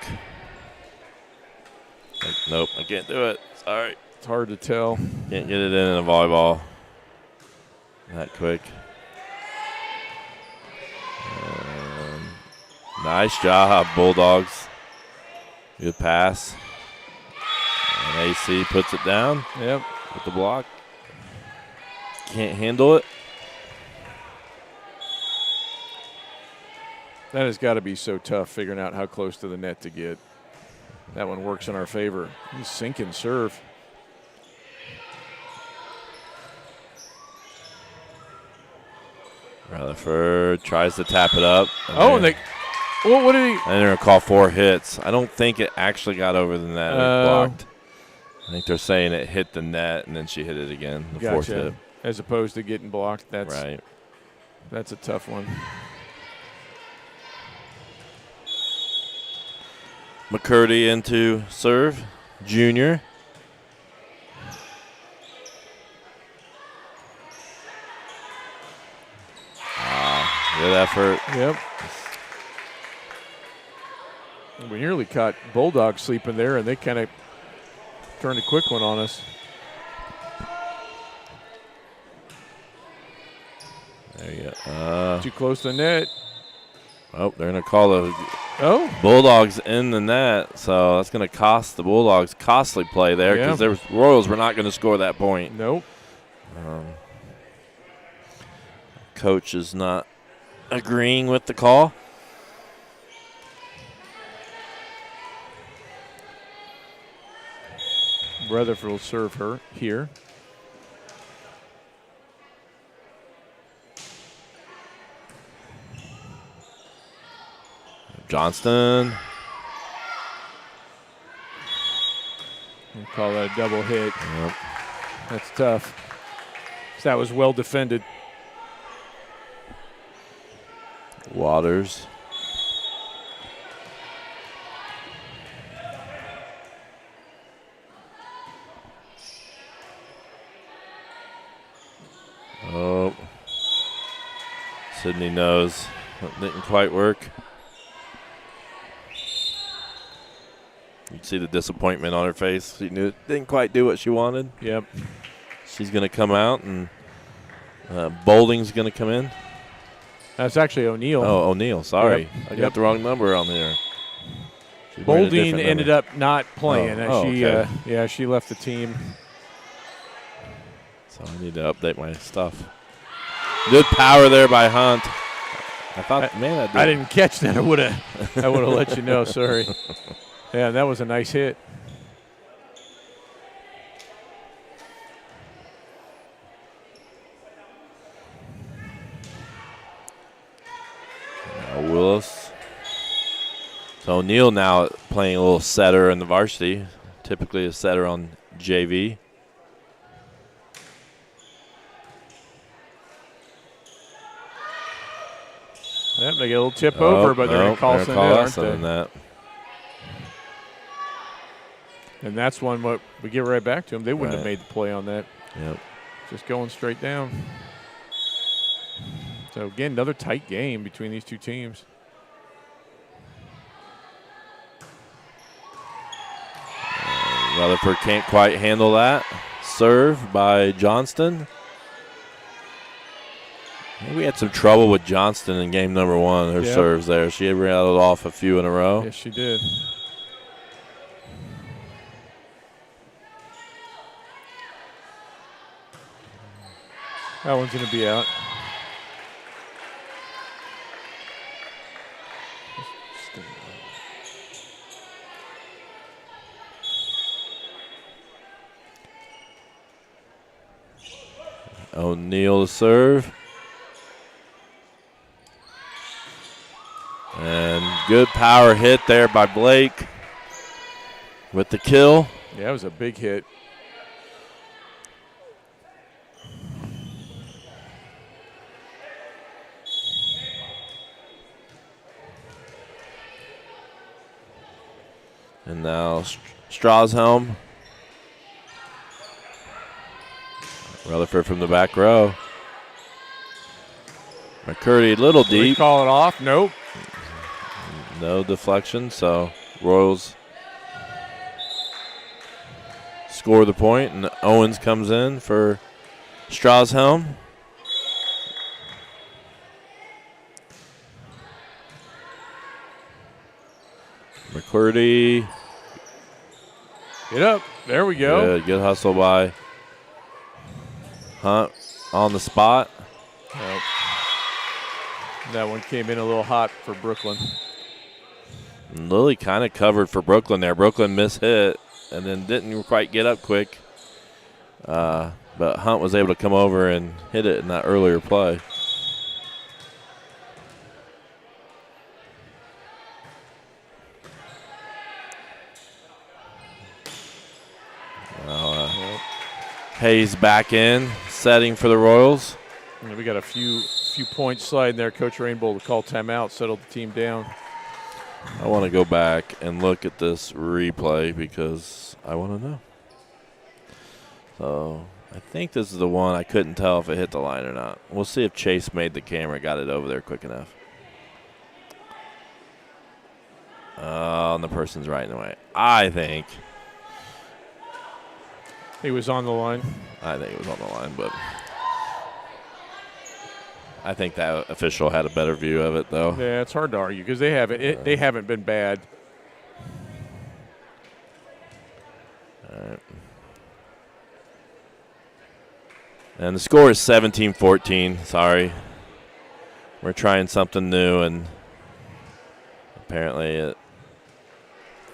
Nope, I can't do it. Sorry. It's hard to tell. Can't get it in a volleyball that quick. Nice job, Bulldogs. Good pass. And AC puts it down. Yep. With the block. Can't handle it. That has got to be so tough figuring out how close to the net to get. That one works in our favor. He's sinking serve. Rutherford tries to tap it up. What did he? And they're going to call 4 hits. I don't think it actually got over the net. It blocked. I think they're saying it hit the net, and then she hit it again, the fourth hit. As opposed to getting blocked. That's right. That's a tough one. McCurdy into serve. Junior. Good effort. Yep. We nearly caught Bulldogs sleeping there, and they kind of turned a quick one on us. There you go. Too close to the net. Oh, they're going to call the Bulldogs in the net, so that's going to cost the Bulldogs costly play there because the Royals were not going to score that point. Nope. Coach is not agreeing with the call. Rutherford will serve her here. Johnston. We'll call that a double hit. Yep. That's tough. That was well defended. Waters. Oh. Sydney knows. That didn't quite work. You can see the disappointment on her face. She knew it didn't quite do what she wanted. Yep. She's going to come out, and Bolding's going to come in. That's actually O'Neill. Oh, O'Neill. Sorry. Yep. I got the wrong number on there. Bolding ended up not playing. Okay. She left the team. So I need to update my stuff. Good power there by Hunt. I thought, I didn't catch that. I would have let you know. Sorry. Yeah, that was a nice hit. Willis. So O'Neill now playing a little setter in the varsity. Typically a setter on JV. Yep, they get a little tip over, but they're going to call us in that. And that's one what we get right back to them. They wouldn't have made the play on that. Yep. Just going straight down. So, again, another tight game between these two teams. Rutherford can't quite handle that. Serve by Johnston. We had some trouble with Johnston in game number 1. Her serves there. She had rattled off a few in a row. Yes, she did. That one's going to be out. O'Neill to serve. And good power hit there by Blake with the kill. Yeah, it was a big hit. And now Strashelm. Rutherford from the back row. McCurdy, little deep. We call it off. Nope. No deflection, so Royals score the point, and Owens comes in for Strashelm. McCurdy. Get up. There we go. Good hustle by Hunt on the spot. Yep. That one came in a little hot for Brooklyn. And Lilly kind of covered for Brooklyn there. Brooklyn mishit and then didn't quite get up quick. But Hunt was able to come over and hit it in that earlier play. Hayes back in, setting for the Royals. And we got a few points sliding there. Coach Rainbow to call timeout, settle the team down. I want to go back and look at this replay because I want to know. So I think this is the one I couldn't tell if it hit the line or not. We'll see if Chase made the camera, got it over there quick enough. Oh, and the person's right in the way. I think he was on the line. I think it was on the line, but I think that official had a better view of it, though. Yeah, it's hard to argue because they haven't. They haven't been bad. All right. And the score is 17-14. Sorry. We're trying something new, and apparently it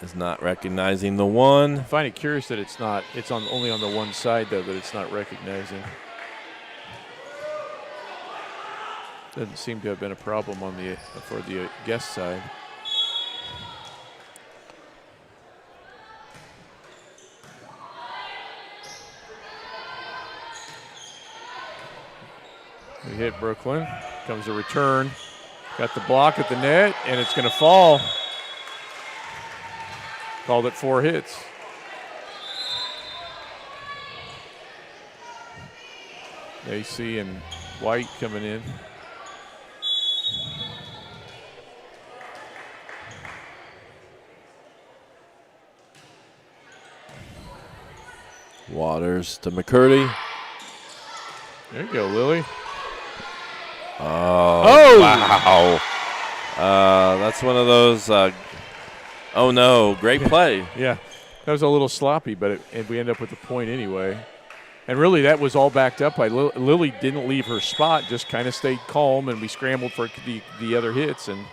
is not recognizing the one. I find it curious that it's not. It's only on the one side, though, that it's not recognizing. Doesn't seem to have been a problem for the guest side. We hit Brooklyn. Comes a return. Got the block at the net, and it's going to fall. Called it 4 hits. AC and White coming in. Waters to McCurdy. There you go, Lily. Oh, wow. That's one of those, oh, no, great play. Yeah, that was a little sloppy, but we end up with a point anyway. And really, that was all backed up by Lily didn't leave her spot, just kind of stayed calm, and we scrambled for the other hits and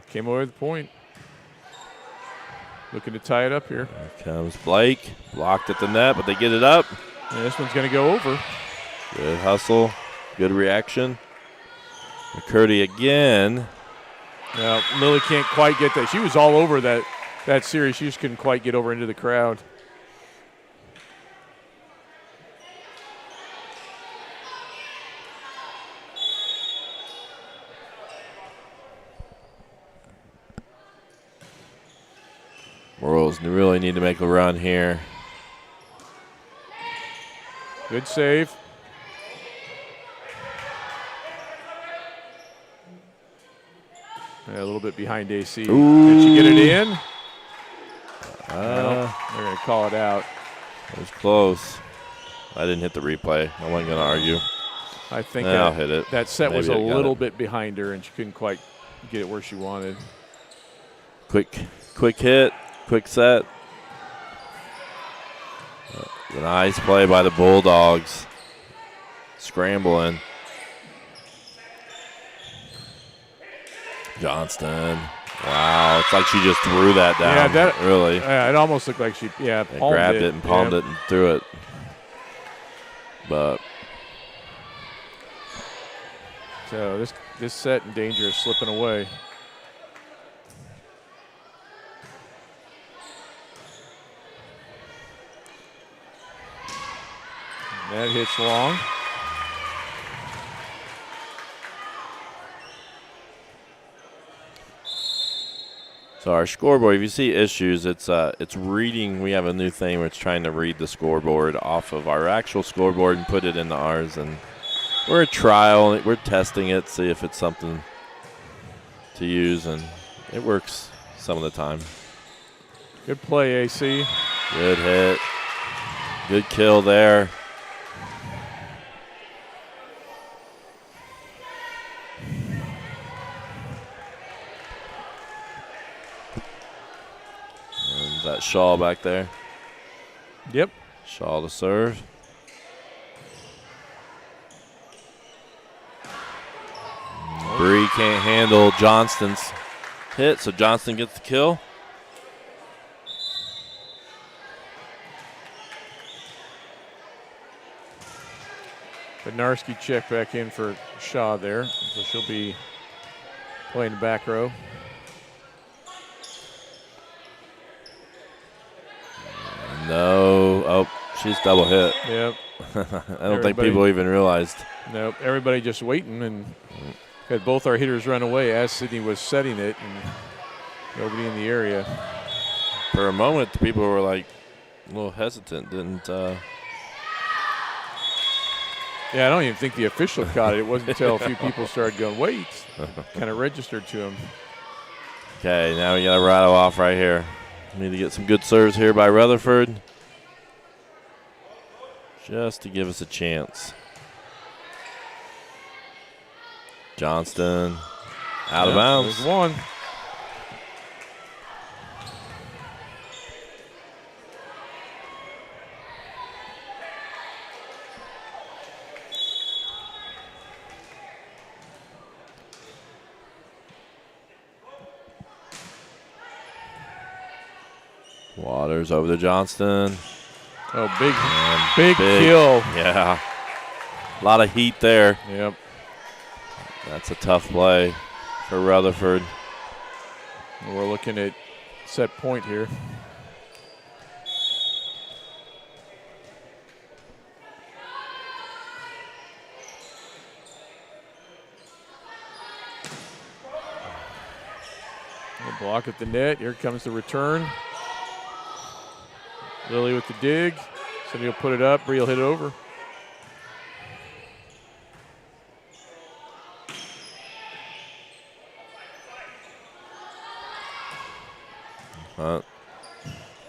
came away with the point. Looking to tie it up here. Here comes Blake. Blocked at the net, but they get it up. And this one's going to go over. Good hustle. Good reaction. McCurdy again. Now, Lily can't quite get that. She was all over that series. She just couldn't quite get over into the crowd. Royals really need to make a run here. Good save. A little bit behind AC. Ooh. Did she get it in? No, they're going to call it out. It was close. I didn't hit the replay. I wasn't going to argue. I think I'll hit it. That set Maybe was a I got little it. bit behind her, and she couldn't quite get it where she wanted. Quick hit, quick set. A nice play by the Bulldogs. Scrambling. Johnston. Wow, it's like she just threw that down. Yeah, really. It almost looked like she, palmed grabbed it and palmed it and threw it. But so this set in danger of slipping away. That hits long. So our scoreboard, if you see issues, it's reading. We have a new thing where it's trying to read the scoreboard off of our actual scoreboard and put it into ours. And we're a trial. We're testing it, see if it's something to use, and it works some of the time. Good play, AC. Good hit. Good kill there. And that Shaw back there. Yep. Shaw to serve. Bree can't handle Johnston's hit, so Johnston gets the kill. Bednarski check back in for Shaw there, so she'll be playing the back row. No. Oh, she's double hit. Yep. I don't think people even realized. Nope. Everybody just waiting and had both our hitters run away as Sydney was setting it, and nobody in the area. For a moment, the people were like a little hesitant, didn't. Yeah, I don't even think the official caught it. It wasn't until a few people started going, wait, kind of registered to him. Okay, now we got to rattle off right here. Need to get some good serves here by Rutherford, just to give us a chance. Johnston out of bounds. There's one. Waters over to Johnston. Oh, big kill. Yeah. A lot of heat there. Yep. That's a tough play for Rutherford. We're looking at set point here. A block at the net. Here comes the return. Lily with the dig. Somebody will put it up. Bree will hit it over.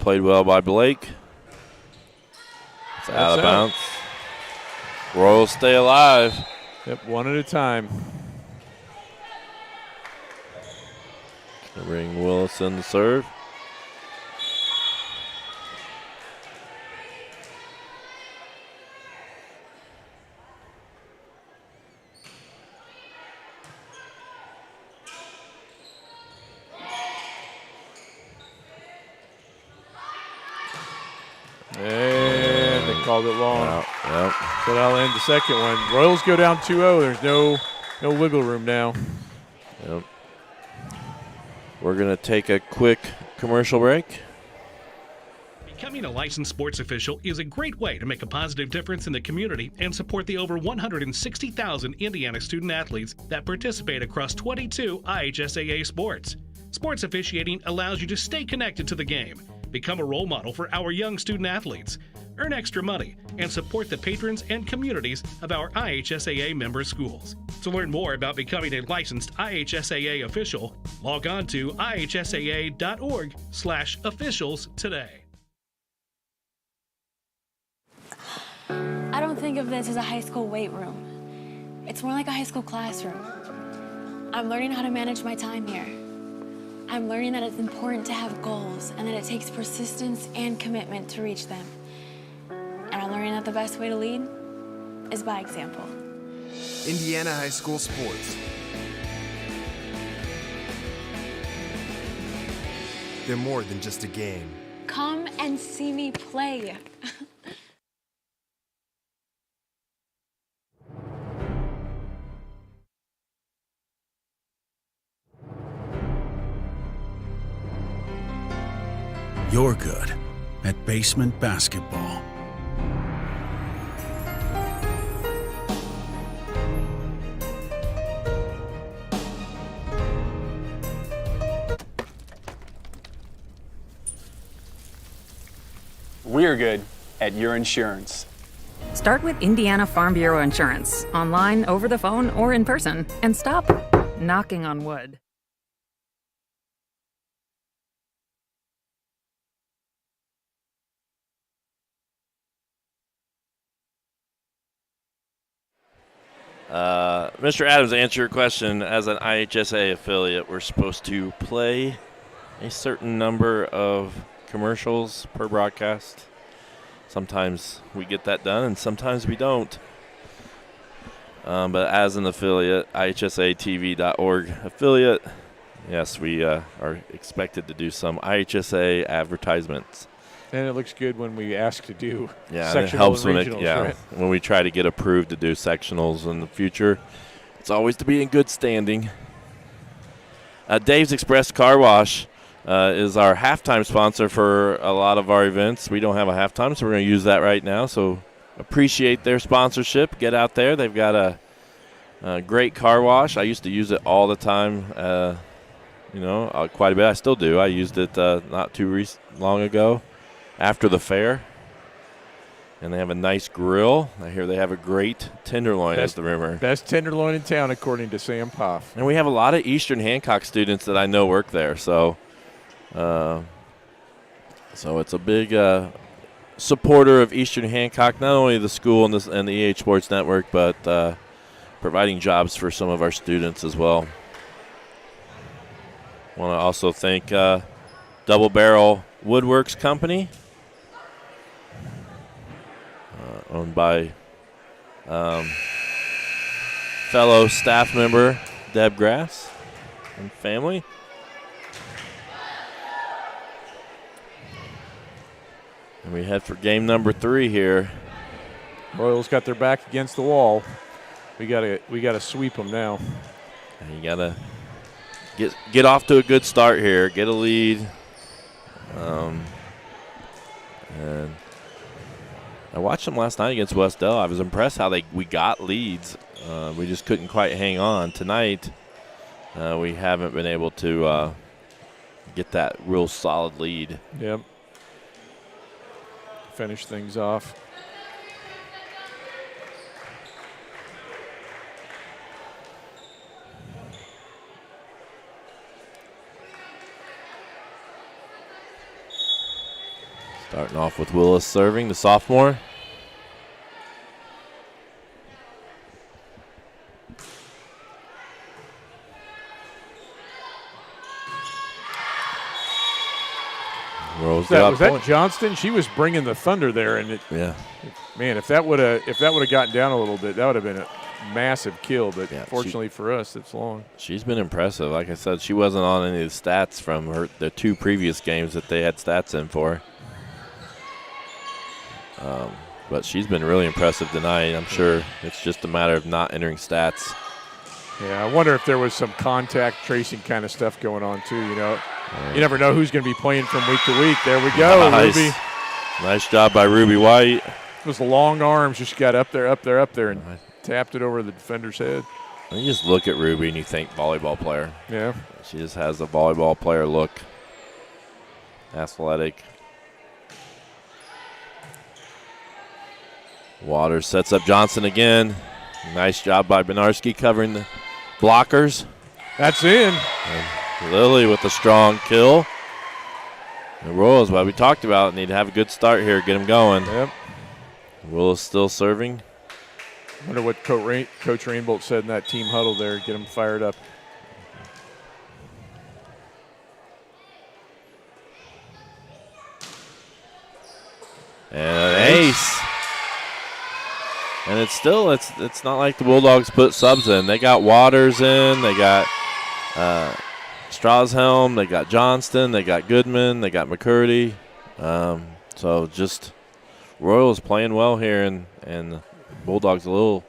Played well by Blake. It's out of bounds. Royals stay alive. Yep, one at a time. Bring Willis in to serve. And they called it long. Yep. So that'll end the second one. Royals go down 2-0. There's no wiggle room now. Yep. We're going to take a quick commercial break. Becoming a licensed sports official is a great way to make a positive difference in the community and support the over 160,000 Indiana student athletes that participate across 22 IHSAA sports. Sports officiating allows you to stay connected to the game, become a role model for our young student athletes, earn extra money, and support the patrons and communities of our IHSAA member schools. To learn more about becoming a licensed IHSAA official, log on to ihsaa.org/officials today. I don't think of this as a high school weight room. It's more like a high school classroom. I'm learning how to manage my time here. I'm learning that it's important to have goals and that it takes persistence and commitment to reach them. And I'm learning that the best way to lead is by example. Indiana high school sports. They're more than just a game. Come and see me play. You're good at basement basketball. We're good at your insurance. Start with Indiana Farm Bureau Insurance, online, over the phone, or in person, and stop knocking on wood. Mr. Adams, to answer your question, as an IHSA affiliate, we're supposed to play a certain number of commercials per broadcast. Sometimes we get that done, and sometimes we don't. But as an affiliate, IHSATV.org affiliate, yes, we are expected to do some IHSA advertisements. And it looks good when we ask to do yeah, sectionals it helps and when regionals, right? when we try to get approved to do sectionals in the future. It's always to be in good standing. Dave's Express Car Wash is our halftime sponsor for a lot of our events. We don't have a halftime, so we're going to use that right now. So appreciate their sponsorship. Get out there. They've got a great car wash. I used to use it all the time, quite a bit. I still do. I used it not too long ago after the fair. And they have a nice grill. I hear they have a great tenderloin, is the rumor. Best tenderloin in town, according to Sam Poff. And we have a lot of Eastern Hancock students that I know work there. So it's a big supporter of Eastern Hancock, not only the school and the EH Sports Network, but providing jobs for some of our students as well. I want to also thank Double Barrel Woodworks Company, owned by fellow staff member Deb Grass and family. And we head for game number 3 here. Royals got their back against the wall. We gotta sweep them now. And you gotta get off to a good start here. Get a lead. And I watched them last night against Westdell. I was impressed how we got leads. We just couldn't quite hang on. Tonight, we haven't been able to get that real solid lead. Yep. Finish things off. Starting off with Willis serving, the sophomore. Was that Johnston? She was bringing the thunder there, and man, if that would have gotten down a little bit, that would have been a massive kill. But fortunately for us, it's long. She's been impressive. Like I said, she wasn't on any of the stats from the 2 previous games that they had stats in for. But she's been really impressive tonight. I'm sure it's just a matter of not entering stats. Yeah, I wonder if there was some contact tracing kind of stuff going on too. You never know who's going to be playing from week to week. There we go, nice. Ruby. Nice job by Ruby White. Those long arms just got up there, and tapped it over the defender's head. You just look at Ruby and you think volleyball player. Yeah. She just has a volleyball player look. Athletic. Waters sets up Johnson again. Nice job by Benarski covering the blockers. That's in. And Lily with a strong kill. The Royals, what we talked about, need to have a good start here, get them going. Yep. Willis still serving. Wonder what Coach Rainbolt said in that team huddle there, get them fired up. And an ace. And it's still, it's not like the Bulldogs put subs in. They got Waters in, they got Strashelm, they got Johnston, they got Goodman, they got McCurdy. So just Royals playing well here, and Bulldogs a little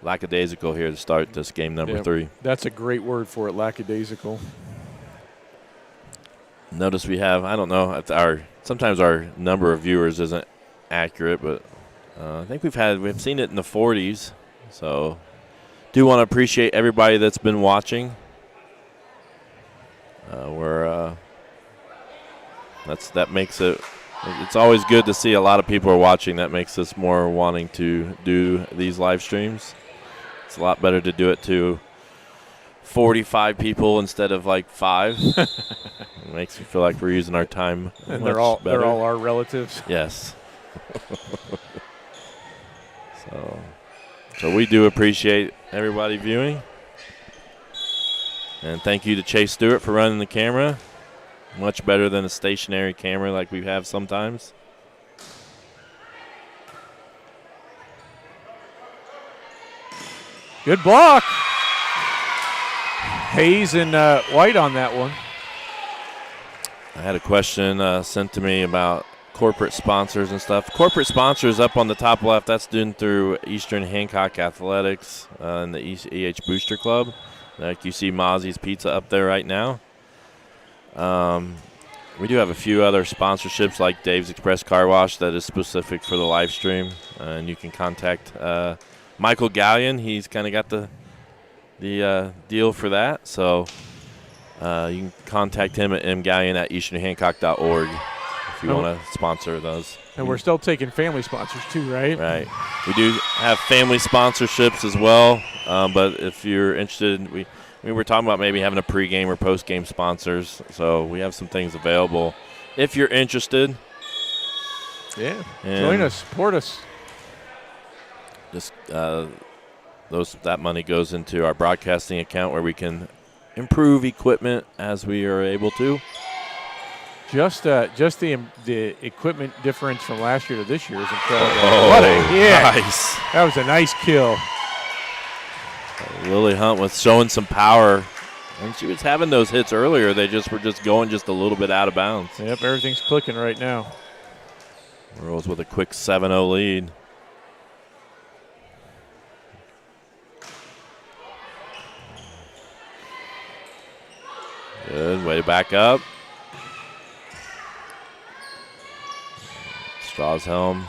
lackadaisical here to start this game number 3. That's a great word for it, lackadaisical. Notice we have, I don't know, sometimes our number of viewers isn't accurate, but I think we've seen it in the 40s. So do want to appreciate everybody that's been watching. That makes it It's always good to see a lot of people are watching. That makes us more wanting to do these live streams. It's a lot better to do it to 45 people instead of like 5. It makes me feel like we're using our time And much they're better. all our relatives. Yes. So we do appreciate everybody viewing. And thank you to Chase Stewart for running the camera. Much better than a stationary camera like we have sometimes. Good block. Hayes and White on that one. I had a question sent to me about corporate sponsors and stuff. Corporate sponsors up on the top left, that's done through Eastern Hancock Athletics and the EH Booster Club. Like you see Mozzie's Pizza up there right now. We do have a few other sponsorships like Dave's Express Car Wash that is specific for the live stream. And you can contact Michael Gallion. He's kind of got the deal for that. So you can contact him at mgallion@easternhancock.org if you want to sponsor those. And we're still taking family sponsors too, right? Right. We do have family sponsorships as well. But if you're interested, we were talking about maybe having a pregame or postgame sponsors. So we have some things available if you're interested. Yeah. And join us. Support us. Just that money goes into our broadcasting account where we can improve equipment as we are able to. Just the equipment difference from last year to this year is incredible. Oh, what a hit. Nice. That was a nice kill. Lily Hunt was showing some power. And she was having those hits earlier. They were just going just a little bit out of bounds. Yep, everything's clicking right now. Royals with a quick 7-0 lead. Good, way to back up. Strashelm.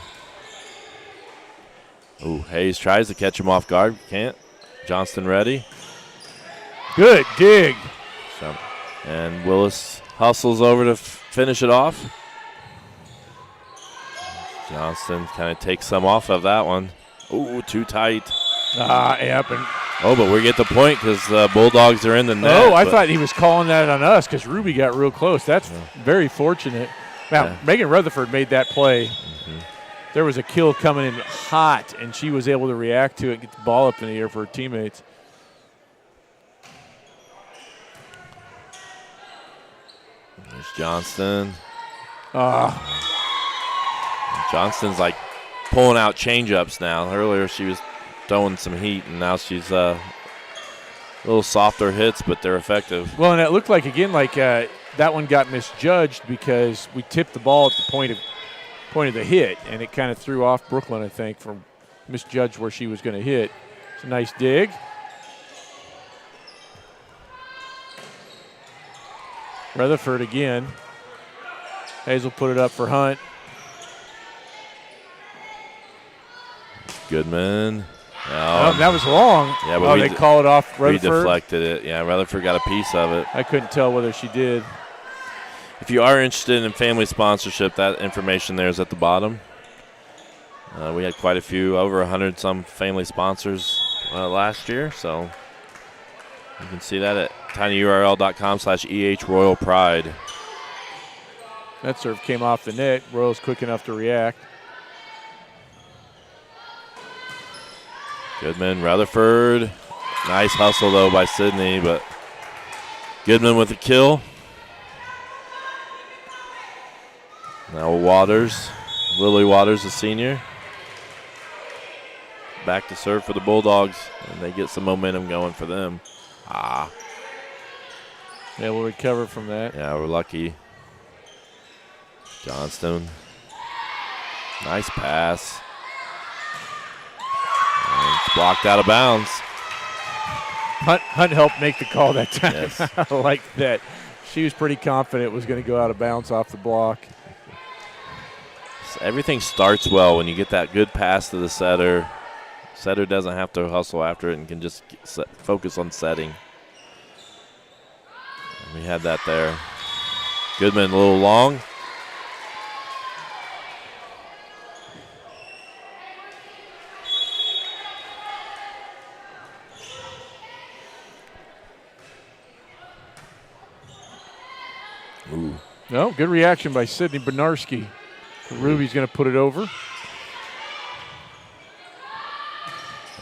Ooh, Hayes tries to catch him off guard. Can't. Johnston ready. Good dig. And Willis hustles over to finish it off. Johnston kind of takes some off of that one. Ooh, too tight. Yep. And oh, but we get the point because the Bulldogs are in the net. oh, I thought he was calling that on us because Ruby got real close. That's very fortunate. Now, Megan Rutherford made that play. Mm-hmm. There was a kill coming in hot, and she was able to react to it and get the ball up in the air for her teammates. There's Johnston. Johnston's like pulling out change-ups now. Earlier she was throwing some heat, and now she's a little softer hits, but they're effective. Well, and it looked like, again, like that one got misjudged because we tipped the ball at the point of the hit, and it kind of threw off Brooklyn, I think, from misjudged where she was going to hit. It's a nice dig. Rutherford again. Hazel put it up for Hunt. Goodman. Oh, that was long. Yeah, but they call it off we Rutherford. deflected it. Yeah, Rutherford got a piece of it. I couldn't tell whether she did. If you are interested in family sponsorship, that information there is at the bottom. We had quite a few, over 100 some family sponsors last year, so you can see that at tinyurl.com/EH Royal Pride. That serve came off the net. Royals quick enough to react. Goodman, Rutherford. Nice hustle, though, by Sydney, but Goodman with the kill. Now Waters, Lily Waters, the senior. Back to serve for the Bulldogs, and they get some momentum going for them. Yeah, we'll recover from that. Yeah, we're lucky. Johnston. Nice pass. And it's blocked out of bounds. Hunt helped make the call that time. Yes. I like that. She was pretty confident it was going to go out of bounds off the block. Everything starts well when you get that good pass to the setter. Setter doesn't have to hustle after it and can just focus on setting. And we had that there. Goodman a little long. Ooh. No, good reaction by Sydney Benarski. Ruby's going to put it over.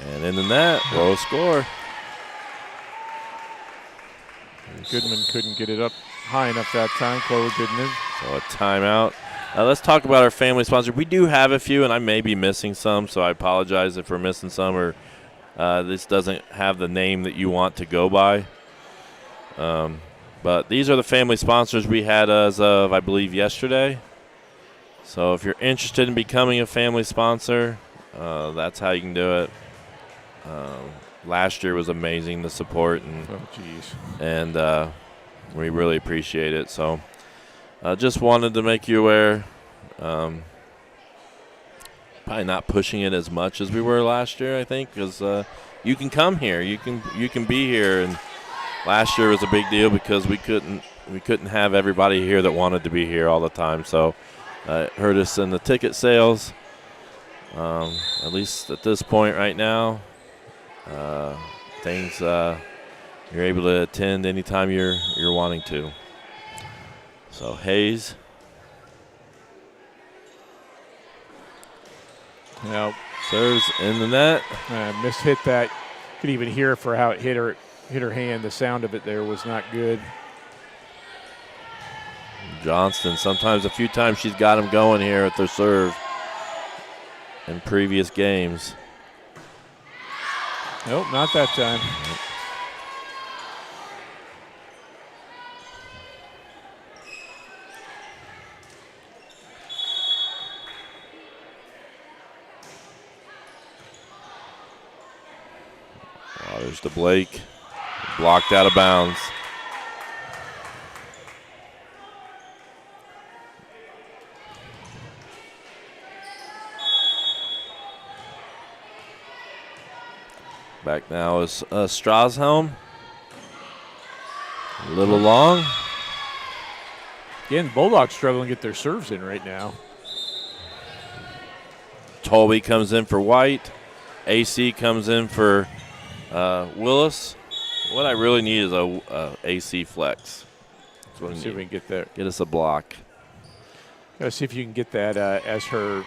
And in the net, low score. Goodman couldn't get it up high enough that time. Chloe Goodman. So a timeout. Let's talk about our family sponsor. We do have a few, and I may be missing some, so I apologize if we're missing some or this doesn't have the name that you want to go by. But these are the family sponsors we had as of, I believe, yesterday. So if you're interested in becoming a family sponsor, that's how you can do it. Last year was amazing, the support, and we really appreciate it. So just wanted to make you aware. Probably not pushing it as much as we were last year, I think, because you can come here, you can be here, and last year was a big deal because we couldn't have everybody here that wanted to be here all the time. So it hurt us in the ticket sales. At least at this point right now, things you're able to attend anytime you're wanting to. So Hayes. Now serves in the net. Mishit that. Could even hear for how it hit her hand. The sound of it there was not good. Johnston, sometimes a few times she's got him going here at their serve in previous games. Nope, not that time. There's to Blake. Blocked out of bounds. Back now is Strashelm. A little long. Again, Bulldogs struggling to get their serves in right now. Tolby comes in for White. AC comes in for Willis. What I really need is a AC flex. Let's see if we can get that. Get us a block. Gotta see if you can get that as her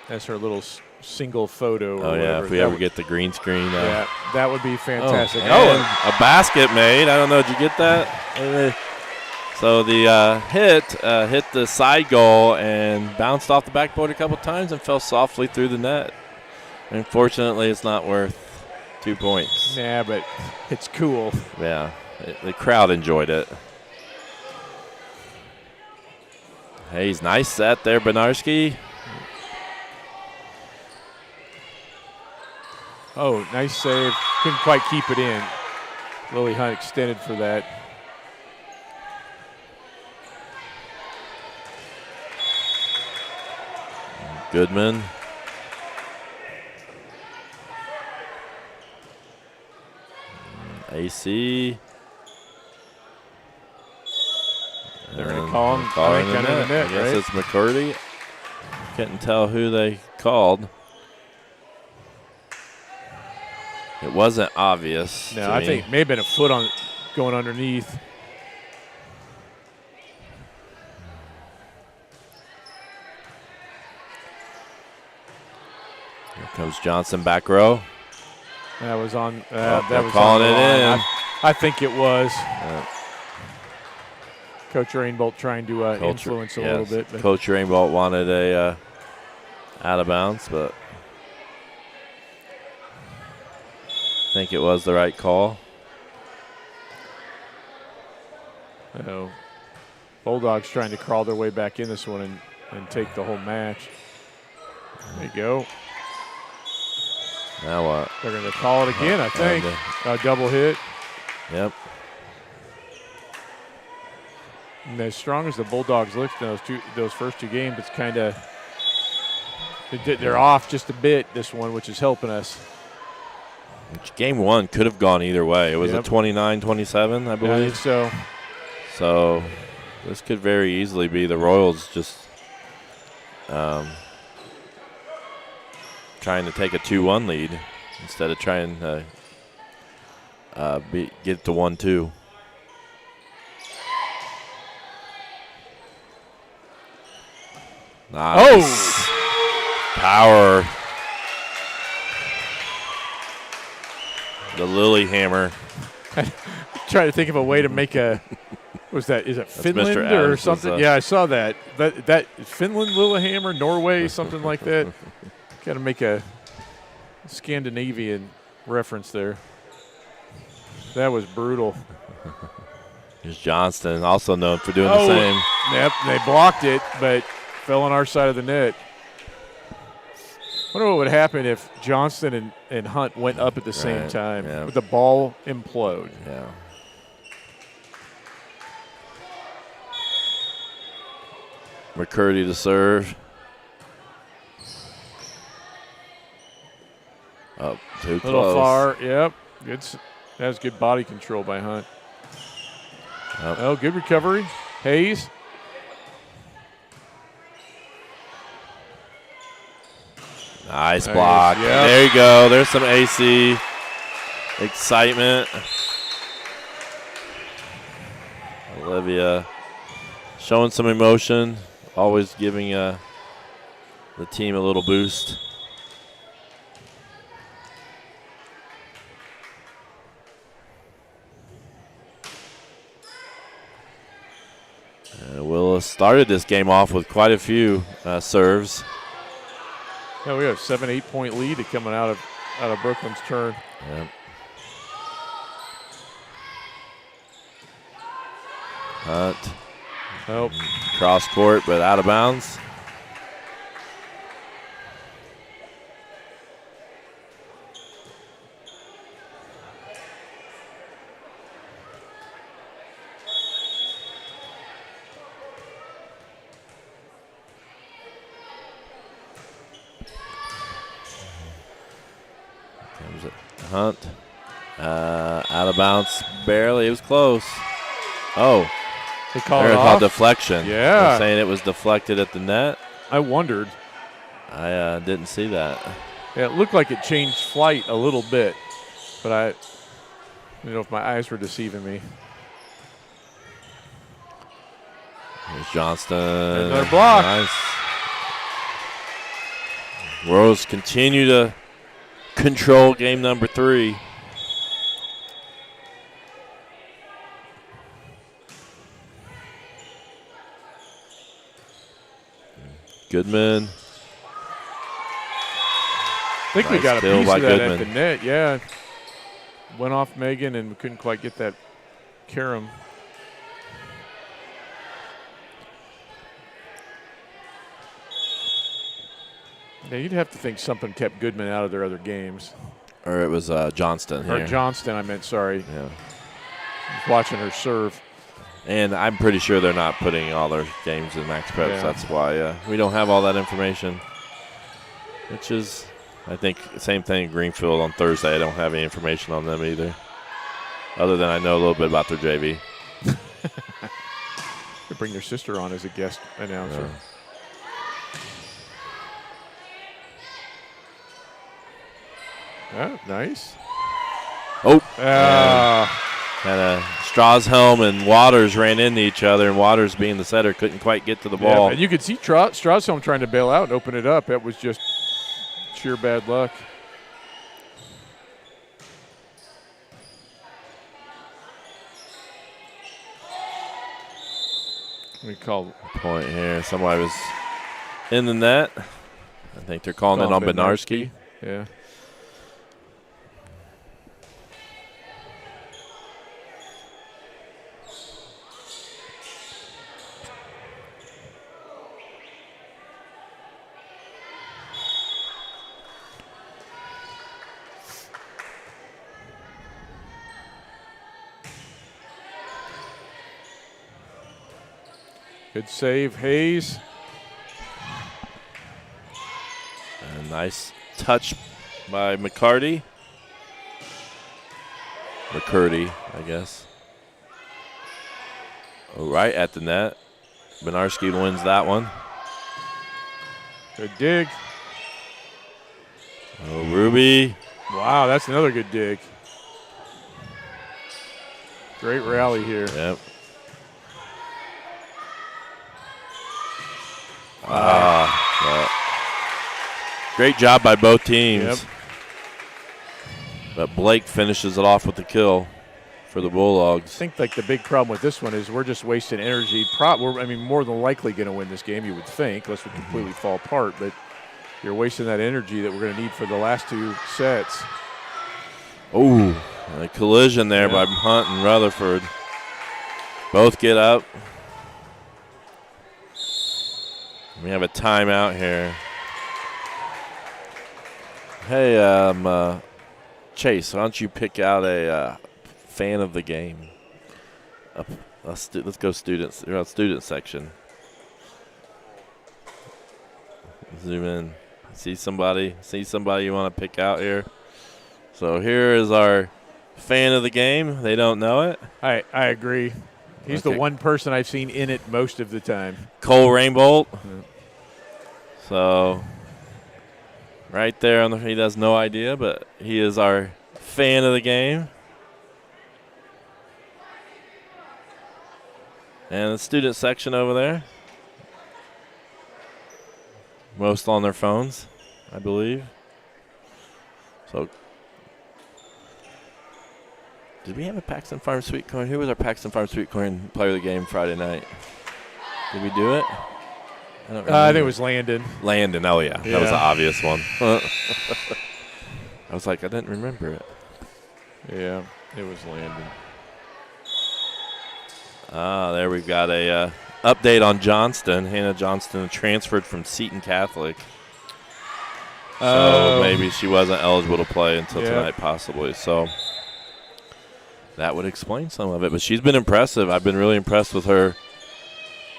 little single photo. Or yeah, whatever. if we ever get the green screen. Yeah, that would be fantastic. A basket made. I don't know. Did you get that? So the hit the side goal and bounced off the backboard a couple times and fell softly through the net. Unfortunately, it's not worth 2 points. Yeah, but it's cool. Yeah, the crowd enjoyed it. Hayes, nice set there, Benarski. Oh, nice save. Couldn't quite keep it in. Lily Hunt extended for that. Goodman. AC. They're going to call him. I guess right? It's McCurdy. Couldn't tell who they called. It wasn't obvious. No, I think it may have been a foot on going underneath. Here comes Johnson back row. That was on. That was calling on it in. I think it was. Coach Rainbolt trying to influence a little bit. But Coach Rainbolt wanted a out of bounds, but I think it was the right call. Bulldogs trying to crawl their way back in this one and take the whole match. There you go. Now what? They're going to call it again, I think. A double hit. Yep. And as strong as the Bulldogs looked in those first two games, it's kind of they're off just a bit this one, which is helping us. Game one could have gone either way. It was a 29-27, I believe. I think so. So this could very easily be the Royals just trying to take a 2-1 lead instead of trying to get to 1-2. Nice. Power. The Lily Hammer. Trying to think of a way to make a. Was that? Is it Finland Mr. or Adams' something? Yeah, I saw that. That Finland, Lillehammer, Norway, something like that. Got to make a Scandinavian reference there. That was brutal. Here's Johnston, also known for doing the same. Yep, they blocked it, but fell on our side of the net. Wonder what would happen if Johnston and Hunt went up at the same time. Yeah. Would the ball implode? Yeah. McCurdy to serve. Up too close. A little far. Yep. That was good body control by Hunt. Yep. Oh, good recovery. Hayes. Nice block. Yep. There you go. There's some AC excitement. Olivia showing some emotion, always giving the team a little boost. Willis started this game off with quite a few serves. Yeah, we have a 7-8 point lead coming out of Brooklyn's turn. Yep. Hunt. Oh. Cross court, but out of bounds. Comes it. Hunt. Out of bounds, barely. It was close. Oh. They called They're it called off? deflection. Yeah. They're saying it was deflected at the net. I wondered. I didn't see that. Yeah, it looked like it changed flight a little bit, but I don't know if my eyes were deceiving me. Here's Johnston. Another block. Nice. Royals continue to control game number 3. Goodman. I think we Nice got a kill piece by of that Goodman. at the net, yeah. Went off Megan and we couldn't quite get that carom. Yeah, you'd have to think something kept Goodman out of their other games. Or it was Johnston here. Or Johnston, I meant, sorry. Yeah. Watching her serve. And I'm pretty sure they're not putting all their games in Max Preps. Yeah. That's why we don't have all that information. Which is, I think, same thing in Greenfield on Thursday. I don't have any information on them either. Other than I know a little bit about their JV. Could bring your sister on as a guest announcer. Yeah, nice. Oh. Kind of Strashelm and Waters ran into each other, and Waters, being the setter, couldn't quite get to the ball. Yeah, and you could see Strashelm trying to bail out and open it up. That was just sheer bad luck. We call point here. Somebody was in the net. I think they're calling it on Benarski. Yeah. Good save, Hayes. A nice touch by McCurdy, I guess. Oh, right at the net. Benarski wins that one. Good dig. Oh, Ruby. Wow, that's another good dig. Great rally here. Yep. Great job by both teams. Yep. But Blake finishes it off with the kill for the Bulldogs. I think like the big problem with this one is we're just wasting energy. We're more than likely going to win this game, you would think, unless we completely fall apart. But you're wasting that energy that we're going to need for the last 2 sets. Oh, a collision there by Hunt and Rutherford. Both get up. We have a timeout here. Hey, Chase, why don't you pick out a fan of the game? Let's go students. We're on student section. Zoom in. See somebody you want to pick out here? So here is our fan of the game. They don't know it. I agree. He's the one person I've seen in it most of the time. Cole Rainbolt. So right there, he has no idea, but he is our fan of the game. And the student section over there. Most on their phones, I believe. So, did we have a Paxton Farm Sweet Corn? Who was our Paxton Farm Sweet Corn player of the game Friday night? Did we do it? I think it was Landon. Landon, oh yeah. That was the obvious one. I was like, I didn't remember it. Yeah, it was Landon. There we've got a update on Johnston. Hannah Johnston transferred from Seton Catholic. So maybe she wasn't eligible to play until tonight, possibly. So that would explain some of it. But she's been impressive. I've been really impressed with her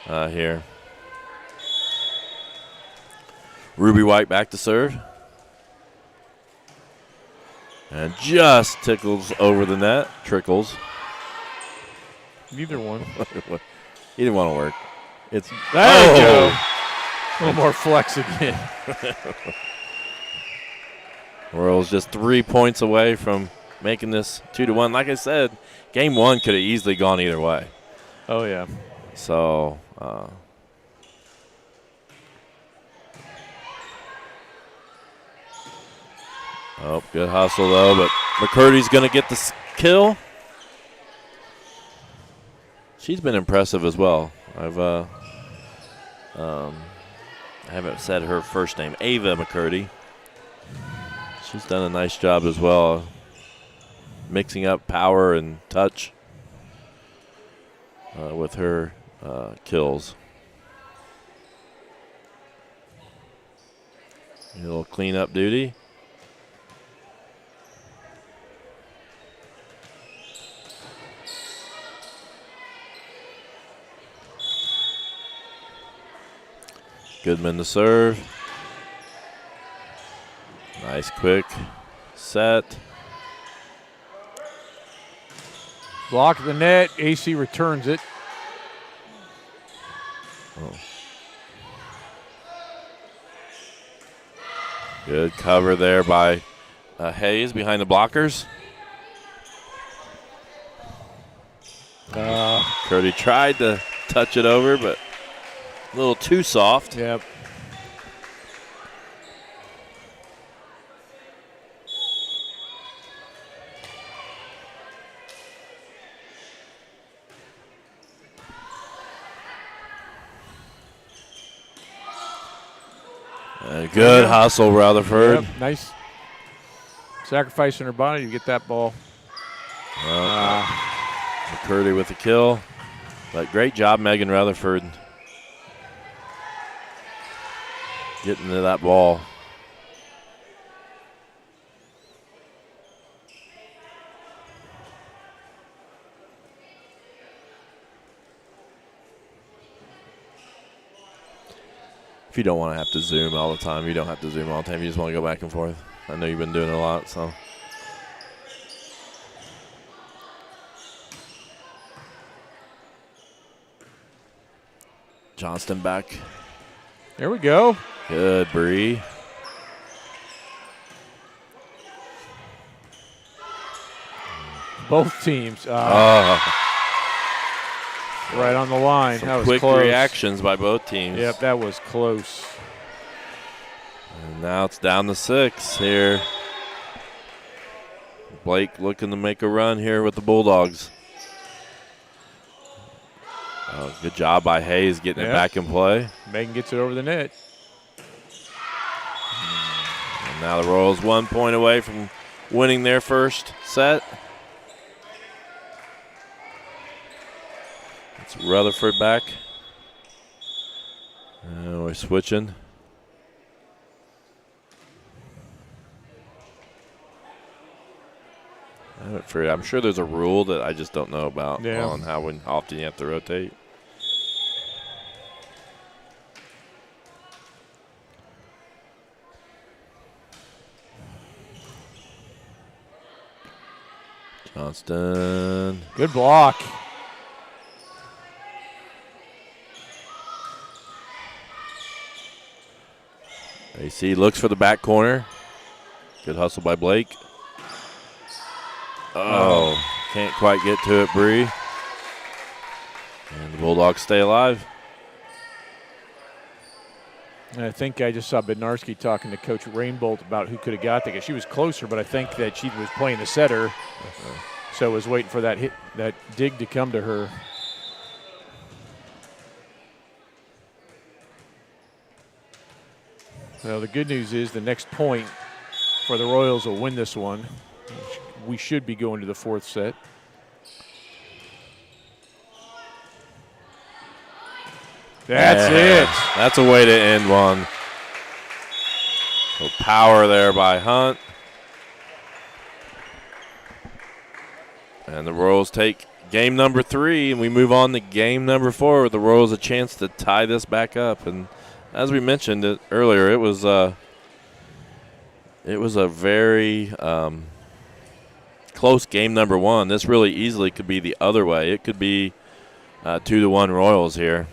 here. Ruby White back to serve. And just tickles over the net. Trickles. Neither one. He didn't want to work. It's there you go. A little more flex again. Royals just 3 points away from making this 2-1. Like I said, game 1 could have easily gone either way. Oh, yeah. So, good hustle, though. But McCurdy's going to get the kill. She's been impressive as well. I haven't said her first name, Ava McCurdy. She's done a nice job as well, mixing up power and touch with her kills. A little cleanup duty. Goodman to serve. Nice quick set. Block the net. AC returns it. Oh. Good cover there by Hayes behind the blockers. Curdy tried to touch it over, but a little too soft. Yep. Good hustle, Rutherford. Yep, nice. Sacrificing her body to get that ball. McCurdy with the kill. But great job, Megan Rutherford, getting to that ball. If you don't want to have to zoom all the time, you don't have to zoom all the time. You just want to go back and forth. I know you've been doing it a lot, so. Johnston back. There we go. Good, Bree. Both teams. Right on the line. Some that was quick close. reactions by both teams. Yep, that was close. And Now it's down to 6 here. Blake looking to make a run here with the Bulldogs. Oh, good job by Hayes getting it back in play. Megan gets it over the net. And now the Royals 1 point away from winning their first set. It's Rutherford back. And we're switching. I'm sure there's a rule that I just don't know about on how often you have to rotate. Johnston. Good block. AC looks for the back corner. Good hustle by Blake. Oh, can't quite get to it, Bree. And the Bulldogs stay alive. And I think I just saw Bednarski talking to Coach Rainbolt about who could have got that. She was closer, but I think that she was playing the setter, so was waiting for that hit, that dig to come to her. Well, the good news is the next point for the Royals will win this one. We should be going to the 4th set. That's it. That's a way to end one. So power there by Hunt. And the Royals take game number 3, and we move on to game number 4 with the Royals a chance to tie this back up. And as we mentioned it earlier, it was a very close game number 1. This really easily could be the other way. It could be 2-1 Royals here.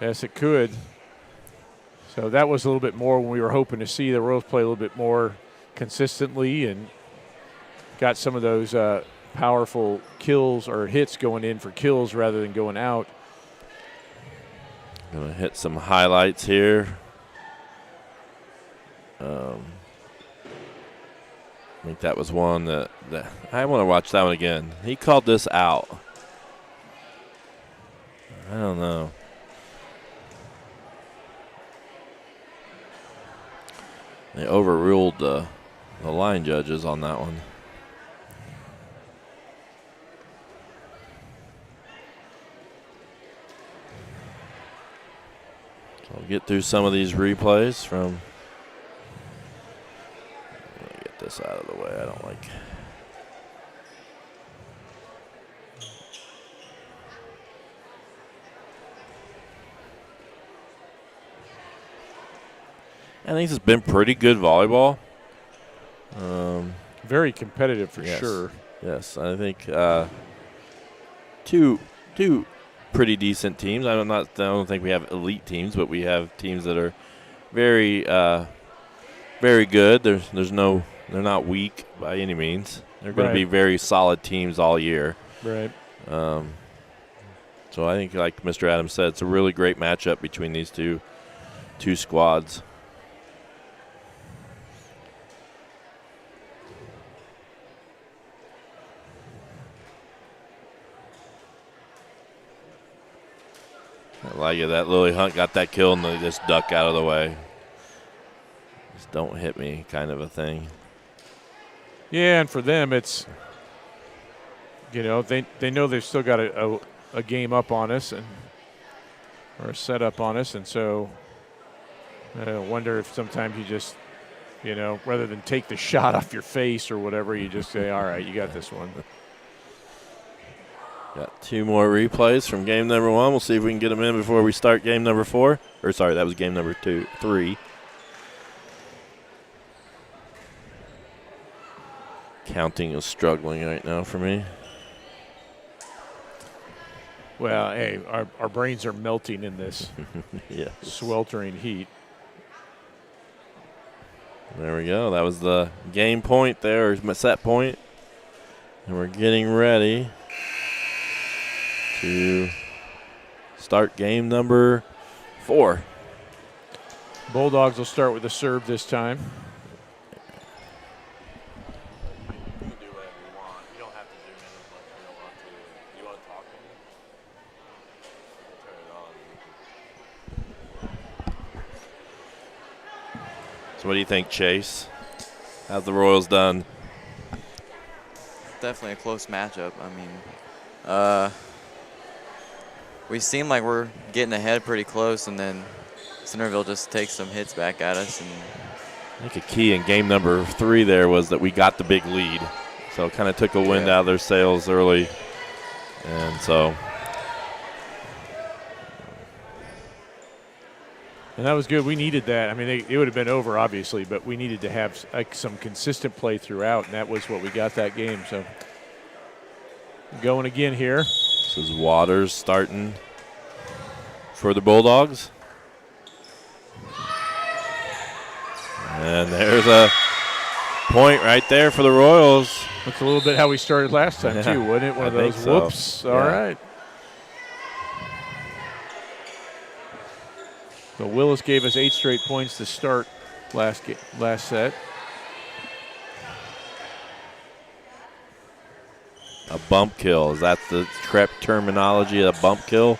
Yes, it could. So that was a little bit more when we were hoping to see the Royals play a little bit more consistently and got some of those powerful kills or hits going in for kills rather than going out. Gonna hit some highlights here. I think that was one that I want to watch that one again. He called this out. I don't know. They overruled the line judges on that one. So I'll get through some of these replays from. Let me get this out of the way. I don't like. I think it's been pretty good volleyball. Very competitive for yes. sure. Yes, I think two pretty decent teams. I don't think we have elite teams, but we have teams that are very very good. They're not weak by any means. They're going to be very solid teams all year. Right. So I think, like Mr. Adams said, it's a really great matchup between these two squads. I like it. That Lily Hunt got that kill and they just duck out of the way. Just don't hit me kind of a thing. Yeah, and for them it's, they know they've still got a game up on us or a set up on us, and so I wonder if sometimes you just, rather than take the shot off your face or whatever, you just say, all right, you got this one. Got 2 more replays from game number 1. We'll see if we can get them in before we start game number 4. Or, sorry, that was game number 3. Counting is struggling right now for me. Well, hey, our brains are melting in this yeah. sweltering heat. There we go. That was the game point there, or set point. And we're getting ready to start game number 4. Bulldogs will start with a serve this time. So what do you think, Chase? How's the Royals done? Definitely a close matchup. I mean, we seem like we're getting ahead pretty close, and then Centerville just takes some hits back at us. And I think a key in game number 3 there was that we got the big lead. So it kind of took a wind out of their sails early. And so. And that was good. We needed that. I mean, it would have been over, obviously, but we needed to have some consistent play throughout, and that was what we got that game. So going again here. This is Waters starting for the Bulldogs. And there's a point right there for the Royals. That's a little bit how we started last time, too, wasn't it? One of those whoops. So. All right. So Willis gave us 8 straight points to start last set. A bump kill. Is that the correct terminology, a bump kill?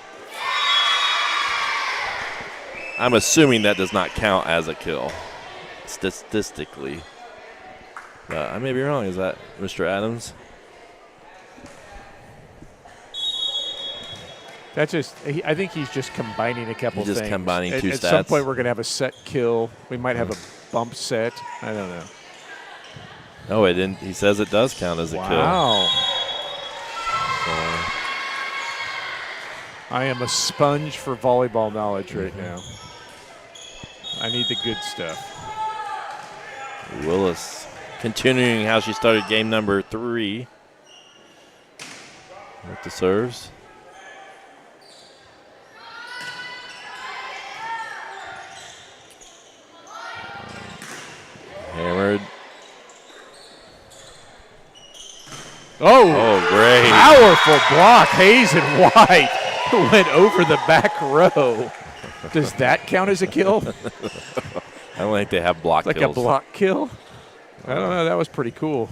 I'm assuming that does not count as a kill statistically. But I may be wrong. Is that Mr. Adams? That's just, I think he's just combining a couple things. Just combining two stats. At some point, we're going to have a set kill. We might have a bump set. I don't know. No, it didn't. He says it does count as a kill. Wow. I am a sponge for volleyball knowledge right now. I need the good stuff. Willis continuing how she started game number 3 with the serves. Hammered. Oh, great. Powerful block. Hayes and White went over the back row. Does that count as a kill? I don't think they have block kills. Like a block kill? I don't know. That was pretty cool.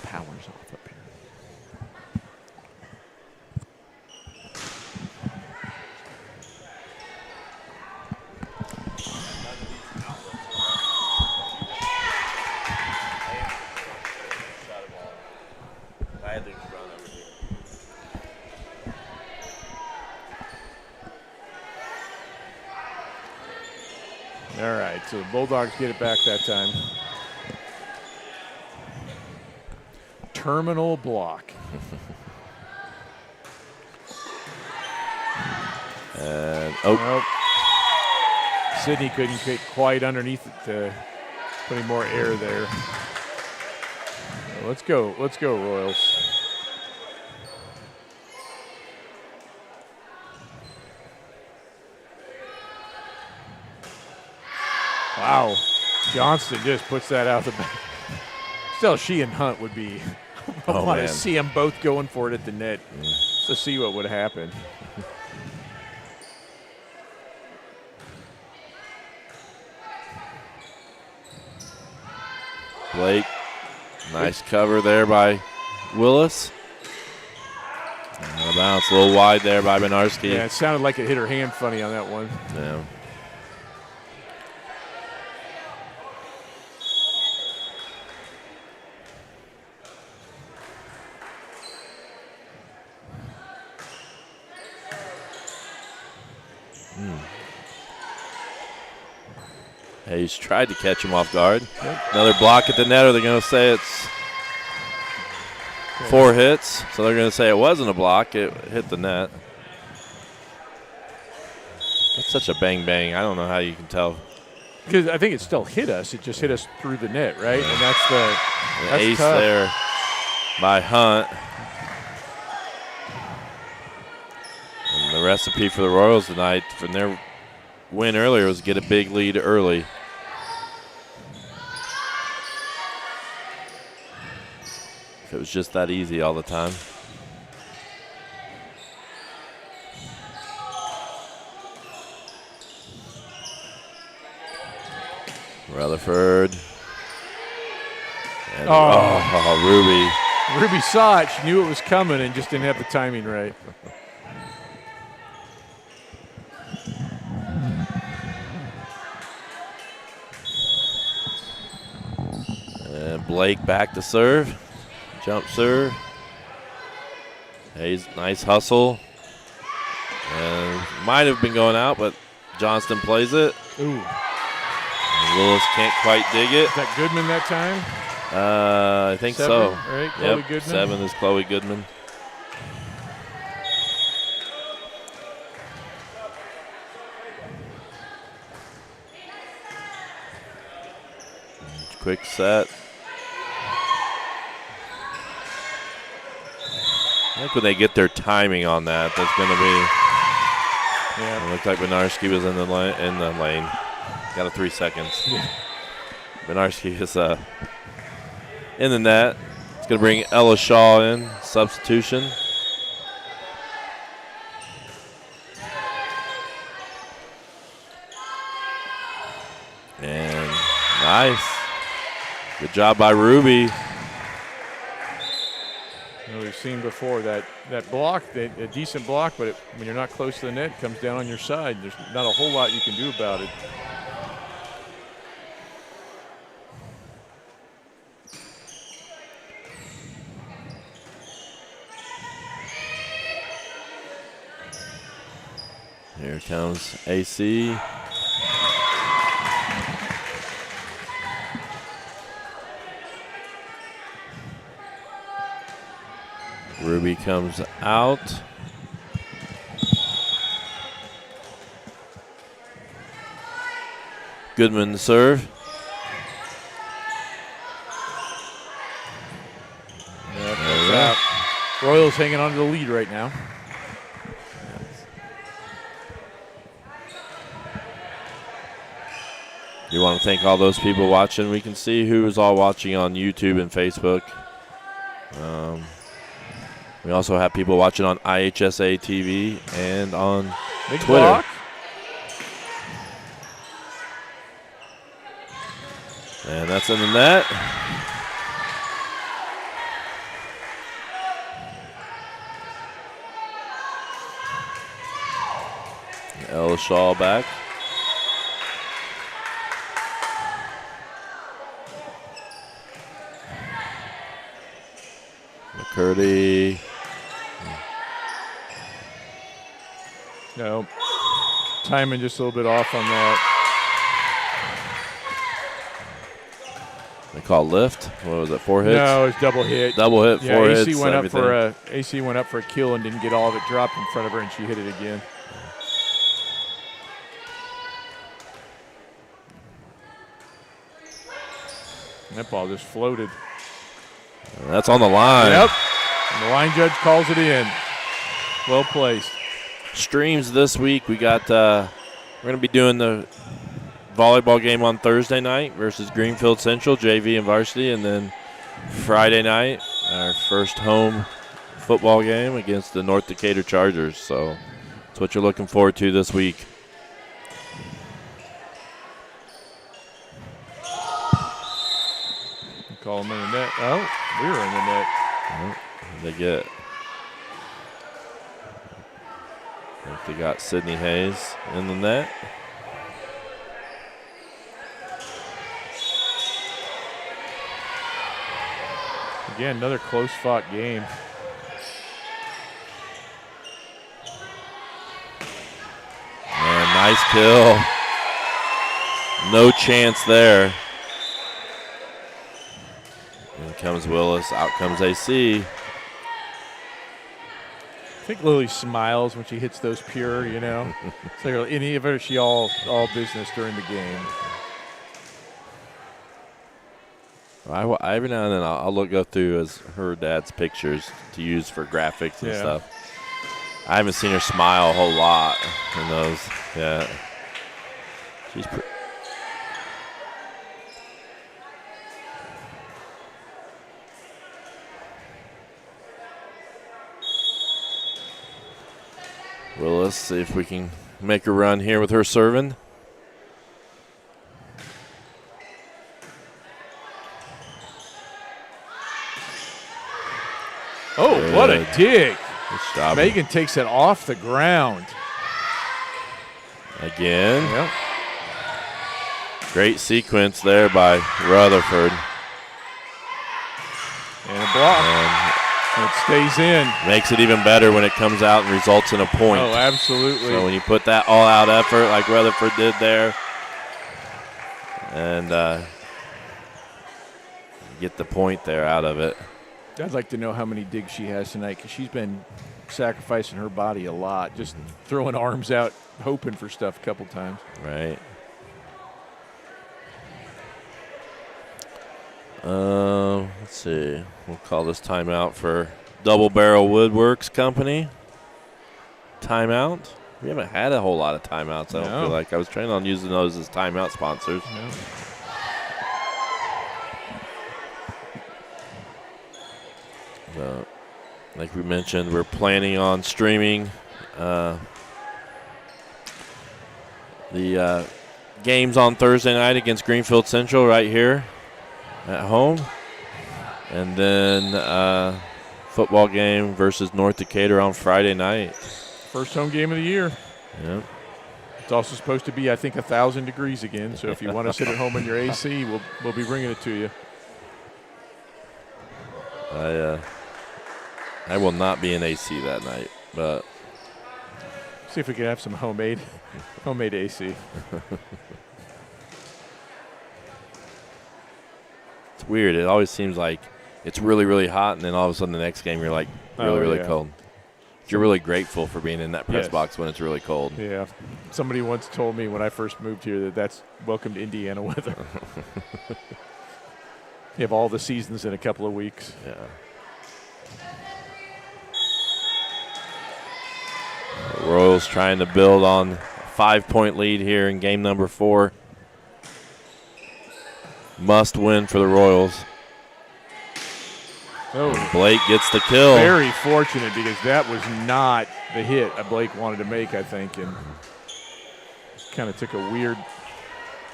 Power's off up here. All right, so the Bulldogs get it back that time. Terminal block. And Sydney couldn't get quite underneath it to put any more air there. Let's go, Royals. Wow, Johnston just puts that out the back. Still, she and Hunt would be. I want to see them both going for it at the net to see what would happen. Blake, nice cover there by Willis. Out of bounds, a little wide there by Benarski. Yeah, it sounded like it hit her hand funny on that one. Yeah. Hayes tried to catch him off guard. Another block at the net, or they're going to say it's 4 hits. So they're going to say it wasn't a block. It hit the net. That's such a bang-bang. I don't know how you can tell. Because I think it still hit us. It just hit us through the net, right? And that's the that's ace tough. there by Hunt. And the recipe for the Royals tonight from their win earlier was get a big lead early. If it was just that easy all the time. Rutherford. And Ruby. Ruby saw it. She knew it was coming and just didn't have the timing right. And Blake back to serve. Jump serve. Hayes, nice hustle. And might have been going out, but Johnston plays it. Ooh. And Willis can't quite dig it. Is that Goodman that time? I think 7, so. right? Chloe Goodman? 7 is Chloe Goodman. Quick set. I think when they get their timing on that, that's going to be. Yeah. It looked like Benarski was in the lane. Got a 3 seconds. Yeah. Benarski is in the net. It's going to bring Ella Shaw in, substitution. And nice. Good job by Ruby. We've seen before that block, a decent block, but when you're not close to the net, it comes down on your side. There's not a whole lot you can do about it. Here comes AC. Ruby comes out. Goodman to serve. Out. Royals hanging on to the lead right now. You want to thank all those people watching. We can see who is all watching on YouTube and Facebook. We also have people watching on IHSA TV and on Big Twitter. Block. And that's in the net. Ella Shaw back. McCurdy. No. Timing just a little bit off on that. They call lift. What was it? 4 hits? No, it was double hit. Double hit, yeah, 4 AC hits. Went everything. AC went up for a kill and didn't get all of it. Dropped in front of her and she hit it again. And that ball just floated. That's on the line. Yep. And the line judge calls it in. Well placed. Streams this week. We got. We're going to be doing the volleyball game on Thursday night versus Greenfield Central, JV and Varsity, and then Friday night, our first home football game against the North Decatur Chargers. So that's what you're looking forward to this week. Call them in the net. Oh, we were in the net. Oh, they get. I think they got Sydney Hayes in the net. Again, another close-fought game. And nice kill. No chance there. In comes Willis. Out comes AC. I think Lily smiles when she hits those pure, you know. It's like any of her, she all business during the game. Every now and then I'll go through as her dad's pictures to use for graphics and stuff. I haven't seen her smile a whole lot in those. Yeah. She's well, let's see if we can make a run here with her serving. Oh, Good. what a dig. Good job. Megan takes it off the ground. Again. Yep. Great sequence there by Rutherford. And a block. And it stays in. makes it even better when it comes out and results in a point. Oh, absolutely. So when you put that all-out effort like Rutherford did there, and get the point there out of it. I'd like to know how many digs she has tonight because she's been sacrificing her body a lot, just throwing arms out, hoping for stuff a couple times. Right. Let's see. We'll call this timeout for Double Barrel Woodworks Company. Timeout. We haven't had a whole lot of timeouts, I don't feel like. I was trying on using those as timeout sponsors. Like we mentioned, we're planning on streaming the games on Thursday night against Greenfield Central right here at home. And then football game versus North Decatur on Friday night. First home game of the year. Yep. It's also supposed to be, I think, 1,000 degrees again. So if you want to sit at home in your AC, we'll be bringing it to you. I will not be in AC that night, but see if we can have some homemade AC. It's weird. It always seems like it's really, really hot, and then all of a sudden the next game you're like really cold. You're really grateful for being in that press box when it's really cold. Yeah. Somebody once told me when I first moved here that that's welcome to Indiana weather. You have all the seasons in a couple of weeks. Yeah. The Royals trying to build on a 5-point lead here in game number 4. Must win for the Royals. Oh, and Blake gets the kill. Very fortunate because that was not the hit Blake wanted to make, I think, and kind of took a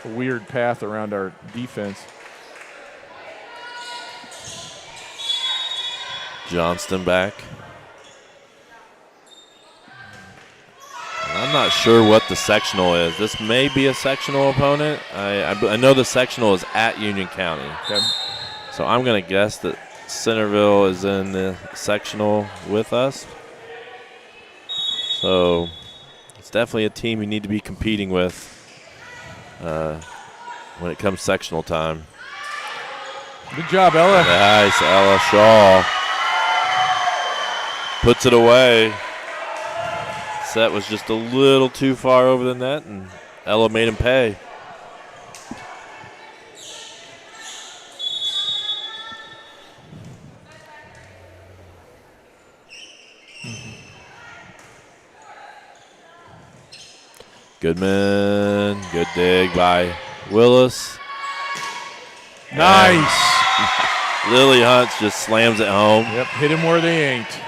weird path around our defense. Johnston back. I'm not sure what the sectional is. This may be a sectional opponent. I know the sectional is at Union County. Okay. So I'm going to guess that Centerville is in the sectional with us. So it's definitely a team you need to be competing with when it comes sectional time. Good job, Ella. Nice, Ella Shaw. Puts it away. Set was just a little too far over the net, and Ella made him pay. Goodman, good dig by Willis. Nice. Lily Hunt just slams it home. Yep, hit him where they ain't.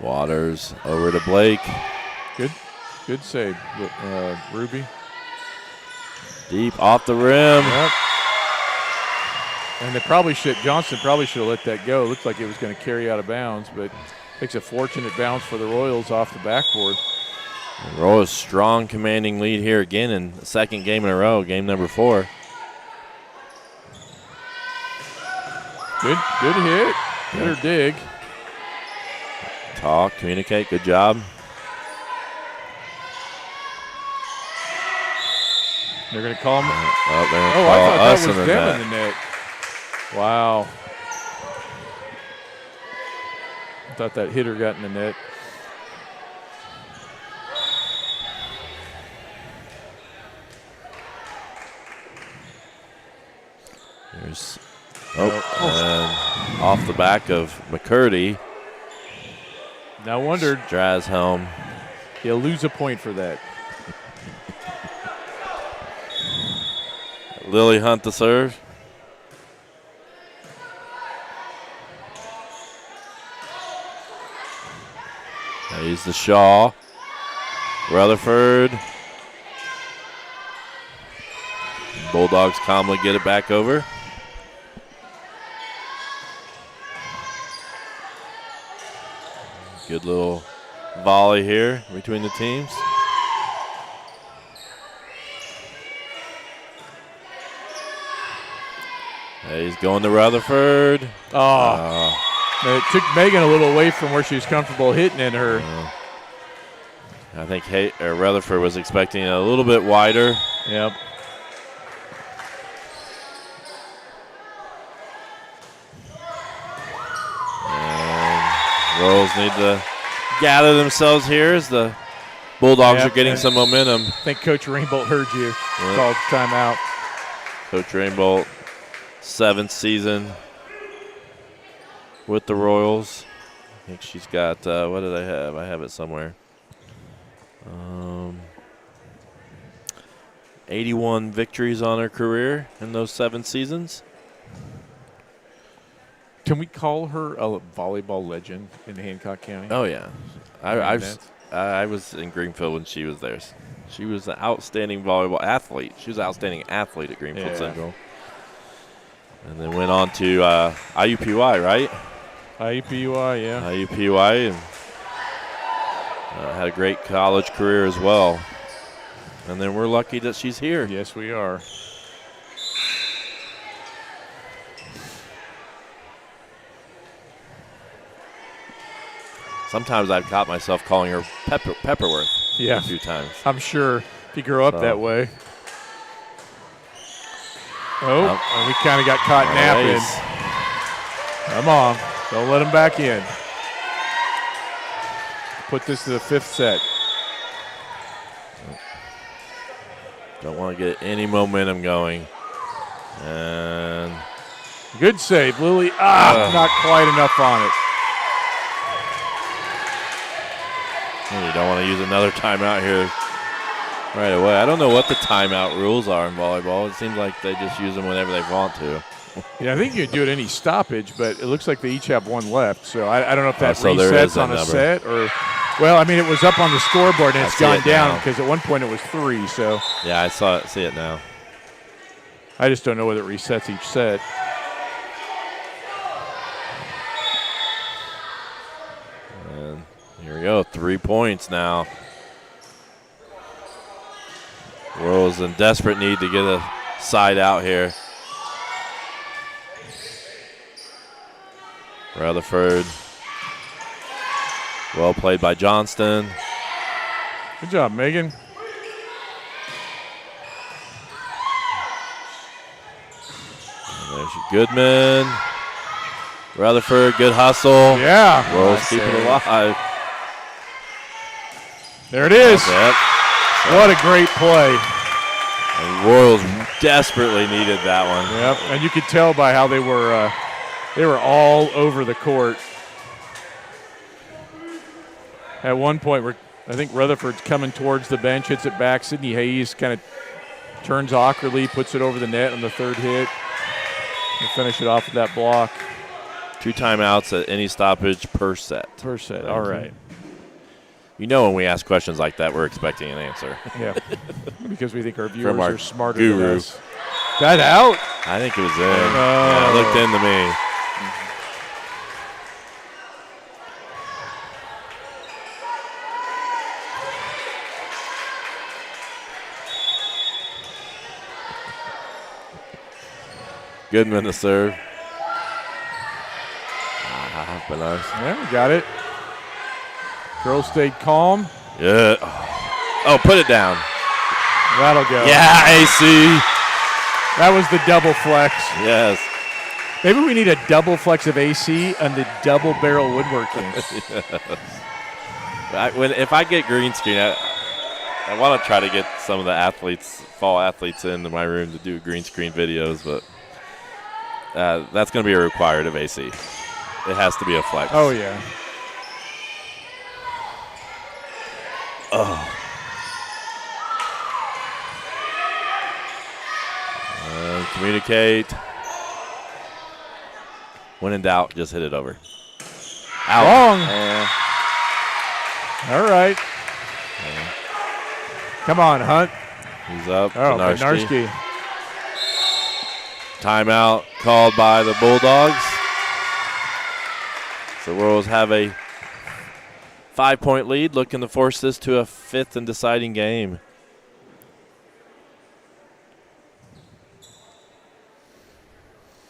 Waters over to Blake. Good save, Ruby. Deep off the rim. Yep. And Johnston probably should have let that go. Looked like it was going to carry out of bounds, but takes a fortunate bounce for the Royals off the backboard. And Royals strong commanding lead here again in the second game in a row, game number 4. Good hit. Better dig. Talk, communicate, good job. They're going to call him. Oh, they're gonna I call thought us that was in the them net. in the net. Wow. I thought that hitter got in the net. There's and off the back of McCurdy. No wonder Drashelm. he'll lose a point for that. Lily Hunt the serve. He's the Shaw. Rutherford. Bulldogs calmly get it back over. Good little volley here between the teams. He's going to Rutherford. It took Megan a little away from where she was comfortable hitting in her. I think Rutherford was expecting it a little bit wider. Yep. And Royals need to gather themselves here as the Bulldogs are getting some momentum. I think Coach Rainbolt heard you. Called timeout. Coach Rainbolt, 7th season with the Royals. I think she's got, what did I have? I have it somewhere. 81 victories on her career in those 7 seasons. Can we call her a volleyball legend in Hancock County? Oh, yeah. I was in Greenfield when she was there. She was an outstanding volleyball athlete. She was an outstanding athlete at Greenfield Central. And then went on to IUPUI, right? IUPUI, yeah. IUPUI, and had a great college career as well. And then we're lucky that she's here. Yes, we are. Sometimes I've caught myself calling her Pepperworth a few times. I'm sure if you grow up that way. And we kind of got caught napping. Come on. Don't let him back in. Put this to the 5th set. Don't want to get any momentum going. And good save, Lily. Not quite enough on it. You don't want to use another timeout here right away. I don't know what the timeout rules are in volleyball. It seems like they just use them whenever they want to. Yeah, I think you can do it any stoppage, but it looks like they each have one left. So I don't know if that resets on a set or – well, I mean, it was up on the scoreboard and it's gone down because at one point it was 3. So yeah, I see it now. I just don't know whether it resets each set. And here we go, 3 points now. Royals in desperate need to get a side out here. Rutherford. Well played by Johnston. Good job, Megan. And there's Goodman. Rutherford, good hustle. Yeah. Royals keeping it alive. There it is. Yep. What a great play. And Royals desperately needed that one. Yep, and you could tell by how they were all over the court. At one point, I think Rutherford's coming towards the bench, hits it back. Sydney Hayes kind of turns awkwardly, puts it over the net on the 3rd hit. And finish it off with that block. 2 timeouts at any stoppage per set. Per set, all right. You know when we ask questions like that, we're expecting an answer. Yeah, because we think our viewers our are smarter guru. than us. That out? I think it was in. Yeah, it looked in to me. Goodman to serve. But nice. Yeah, we got it. Girls stayed calm. Yeah. Oh, put it down. That'll go. Yeah, AC. That was the double flex. Yes. Maybe we need a double flex of AC and the double barrel woodworking. If I get green screen, I want to try to get some of the fall athletes into my room to do green screen videos, but that's going to be required of AC. It has to be a flex. Oh, yeah. Oh. Communicate. When in doubt, just hit it over. Out. Wrong. All right. Come on, Hunt. He's up. Oh, Bednarski. Timeout called by the Bulldogs. So Royals have a 5-point lead, looking to force this to a 5th and deciding game.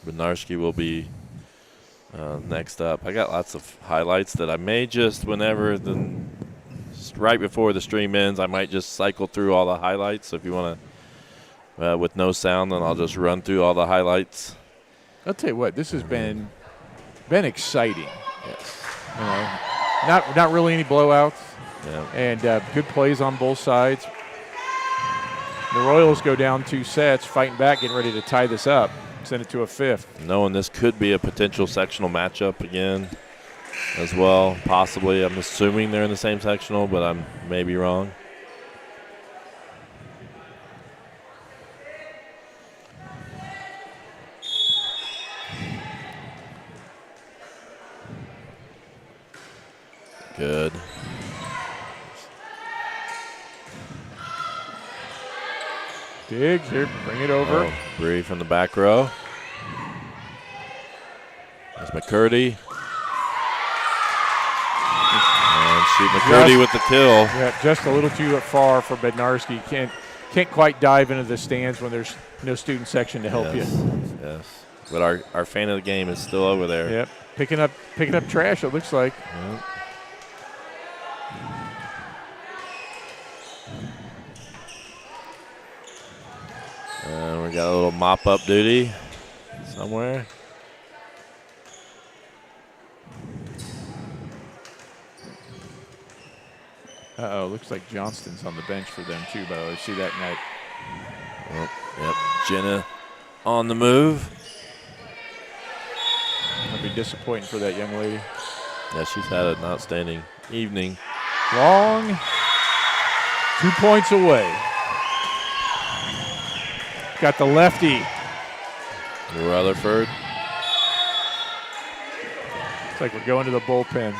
Bednarski will be next up. I got lots of highlights that I may just right before the stream ends, I might just cycle through all the highlights. So if you want to, with no sound, then I'll just run through all the highlights. I'll tell you what, this has been exciting. Yes. You know, not really any blowouts. Yeah. And good plays on both sides. The Royals go down 2 sets, fighting back, getting ready to tie this up, send it to a 5th. Knowing this could be a potential sectional matchup again as well, possibly. I'm assuming they're in the same sectional, but I may be wrong. Good. Diggs here, bring it over. Oh, Bree from the back row. There's McCurdy. And shoot McCurdy with the kill. Yeah, just a little too far for Bednarski. Can't quite dive into the stands when there's no student section to help you. Yes. But our fan of the game is still over there. Yep. Picking up trash, it looks like. Yep. And we got a little mop-up duty somewhere. Uh-oh, looks like Johnston's on the bench for them too, by the way. See that night. Oh, yep, Jenna on the move. That'll be disappointing for that young lady. Yeah, she's had an outstanding evening. Long, 2 points away. Got the lefty. Rutherford. It's like we're going to the bullpen.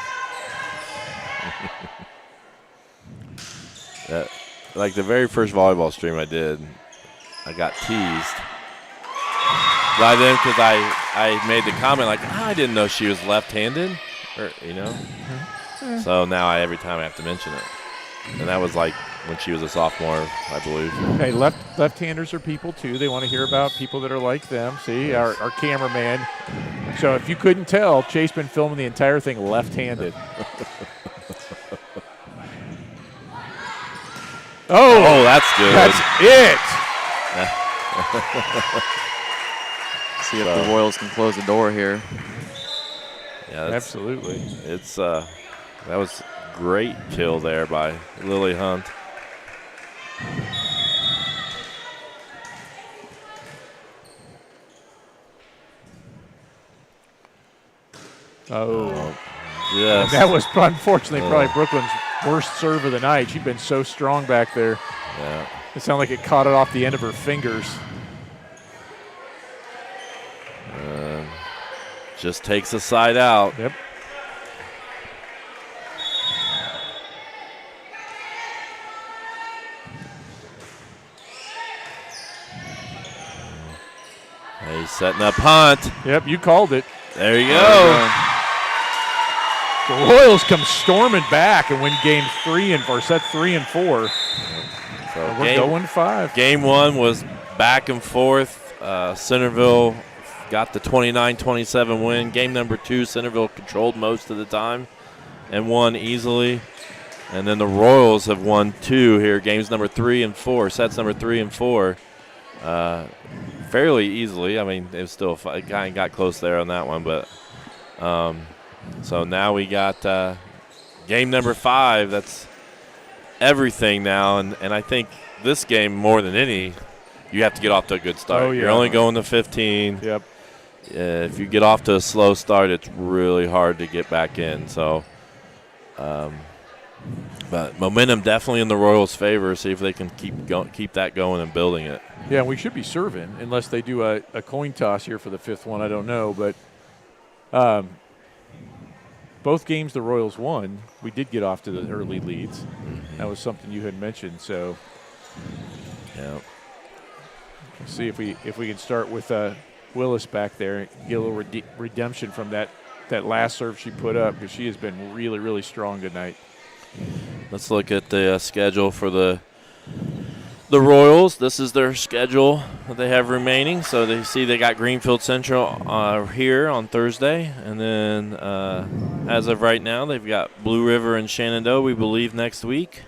Like the very first volleyball stream I did, I got teased by them because I made the comment like, I didn't know she was left-handed, or So now every time I have to mention it. And that was like when she was a sophomore, I believe. Hey, left-handers are people too. They want to hear about people that are like them. See, yes. our cameraman. So if you couldn't tell, Chase been filming the entire thing left-handed. Oh, that's good. That's it. See if the Royals can close the door here. Yeah, absolutely. It's that was great kill there by Lily Hunt. Oh, yes. That was unfortunately probably Brooklyn's worst serve of the night. She'd been so strong back there. Yeah. It sounded like it caught it off the end of her fingers. Just takes a side out. Yep. He's setting up Hunt. Yep, you called it. There you go. The Royals come storming back and win game 3 or set 3 and 4. So we're going 5. Game 1 was back and forth. Centerville got the 29-27 win. Game number 2, Centerville controlled most of the time and won easily. And then the Royals have won 2 here, games number 3 and 4, sets number 3 and 4, fairly easily. I mean, it was still kind of got close there on that one, but so now we got game number 5. That's everything now, and I think this game more than any, you have to get off to a good start. Oh, yeah. You're only going to 15. Yep. If you get off to a slow start, it's really hard to get back in. So, but momentum definitely in the Royals' favor. See if they can keep that going and building it. Yeah, we should be serving unless they do a coin toss here for the 5th one. I don't know, but both games the Royals won, we did get off to the early leads. That was something you had mentioned. So, Yeah. let's see if we can start with Willis back there, get a little redemption from that last serve she put up, because she has been really, really strong tonight. Let's look at the schedule for the Royals. This is their schedule that they have remaining. So they see they got Greenfield Central here on Thursday. And then as of right now, they've got Blue River and Shenandoah, we believe, next week.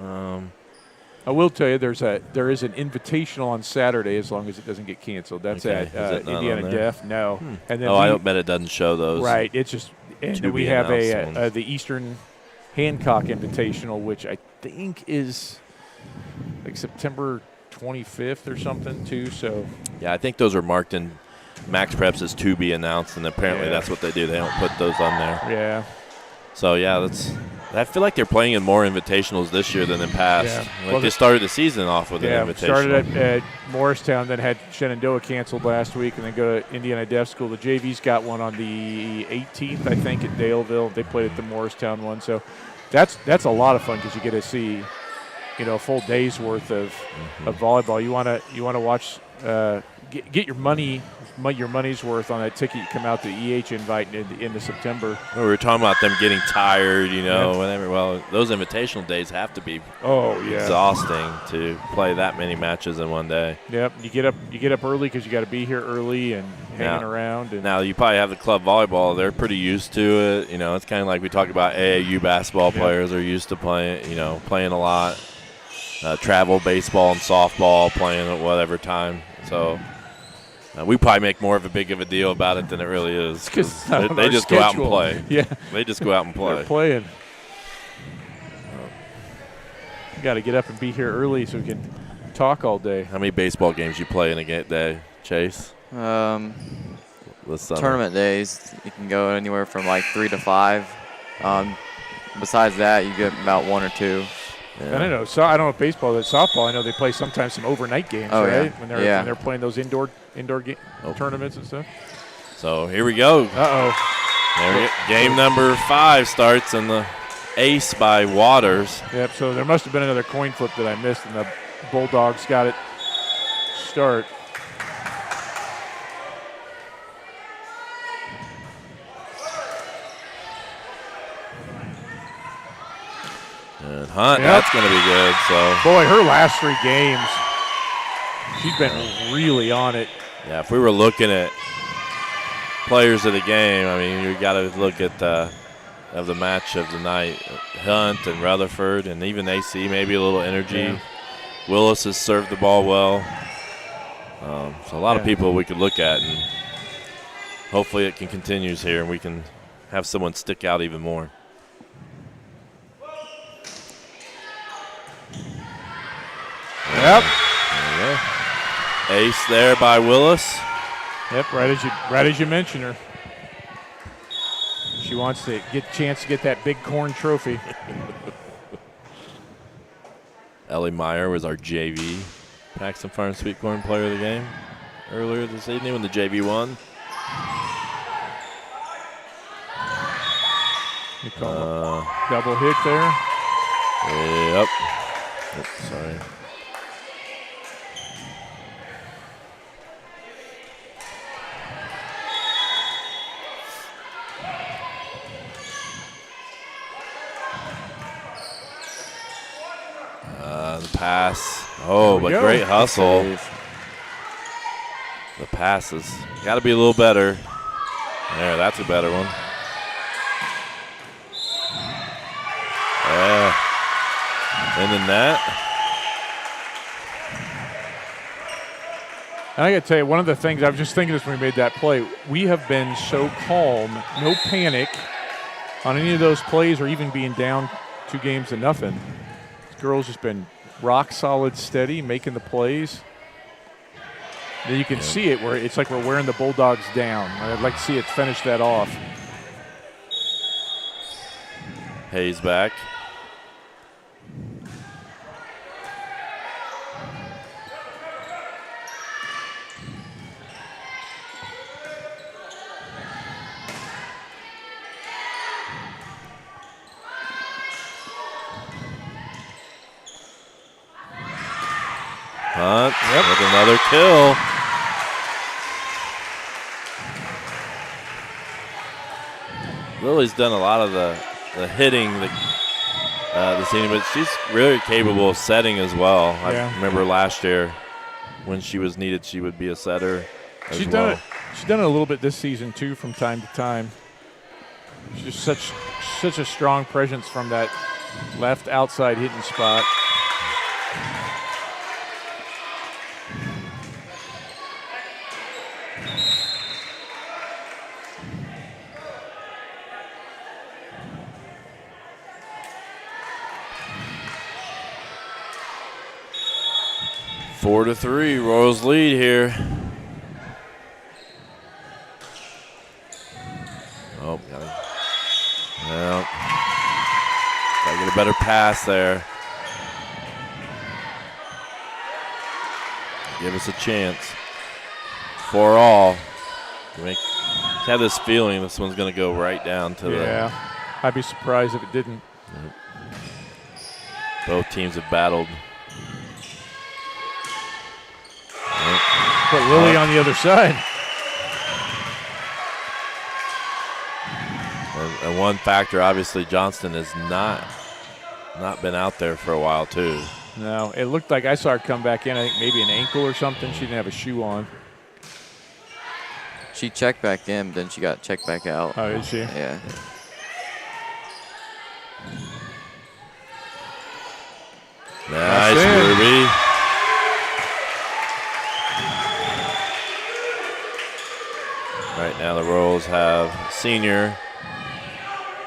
I will tell you there is an invitational on Saturday as long as it doesn't get canceled. That's Okay. at Indiana Def. No. And then I bet it doesn't show those. Right. It's just – and then we have the Eastern Hancock Invitational, which I think is like September 25th or something too. So yeah, I think those are marked in Max Preps as to be announced, and apparently that's what they do. They don't put those on there. Yeah. So, yeah, I feel like they're playing in more invitationals this year than in past. Yeah. Like they started the season off with an invitational. Started at Morristown, then had Shenandoah canceled last week, and then go to Indiana Deaf School. The JV's got one on the 18th, I think, at Daleville. They played at the Morristown one. So that's a lot of fun because you get to see, a full day's worth of volleyball. You want to watch, get your money's worth on that ticket. You come out to EH invite into September. We were talking about them getting tired, whatever. Well, those invitational days have to be exhausting to play that many matches in one day. Yep, you get up early because you got to be here early and hanging around. And now you probably have the club volleyball; they're pretty used to it. It's kind of like we talk about AAU basketball players are used to playing a lot. Travel baseball and softball, playing at whatever time. So. We probably make more of a big of a deal about it than it really is. They just go out and play. Yeah. They just go out and play. They're playing. You got to get up and be here early so we can talk all day. How many baseball games you play in a day, Chase? Tournament days, you can go anywhere from like 3 to 5. Besides that, you get about 1 or 2. Yeah. I don't know. So I don't know if baseball, but softball. I know they play sometimes some overnight games, right? Yeah. When they're playing those indoor tournaments and stuff. So here we go. Game number 5 starts in the ace by Waters. Yep. So there must have been another coin flip that I missed, and the Bulldogs got it start. And Hunt, that's going to be good. So, boy, her last 3 games, she's been really on it. Yeah, if we were looking at players of the game, I mean, you got to look at the match of the night. Hunt and Rutherford, and even AC, maybe a little energy. Yeah. Willis has served the ball well. So a lot of people we could look at, and hopefully it can continues here, and we can have someone stick out even more. Yep. There you go. Ace there by Willis. Yep, right as you mentioned her. She wants to get a chance to get that big corn trophy. Ellie Meyer was our JV Paxton Farm Sweet Corn Player of the Game earlier this evening when the JV won. You call double hit there. Yep. Oops, sorry. The pass. Oh, but great hustle. The pass has got to be a little better. There, that's a better one. Yeah. In the net. And I got to tell you, one of the things I was just thinking this when we made that play, we have been so calm, no panic on any of those plays or even being down 2 games to nothing. This girl's just been rock solid, steady, making the plays. Then you can see it where it's like we're wearing the Bulldogs down. I'd like to see it finish that off. Hayes back. Hunt with another kill. Lily's done a lot of the hitting this evening, but she's really capable of setting as well. Yeah. I remember last year when she was needed, she would be a setter as She's well. done it. She's done it a little bit this season too, from time to time. She's just such a strong presence from that left outside hitting spot. Four to 3, Royals lead here. Oh, gotta get a better pass there. Give us a chance. For all. I have this feeling this one's going to go right down to Yeah, I'd be surprised if it didn't. Both teams have battled. Put Lily on the other side. And one factor, obviously, Johnston has not been out there for a while, too. No, it looked like I saw her come back in. I think maybe an ankle or something. She didn't have a shoe on. She checked back in, then she got checked back out. Oh, is she? Yeah. Nice, Ruby. Right now the Royals have senior,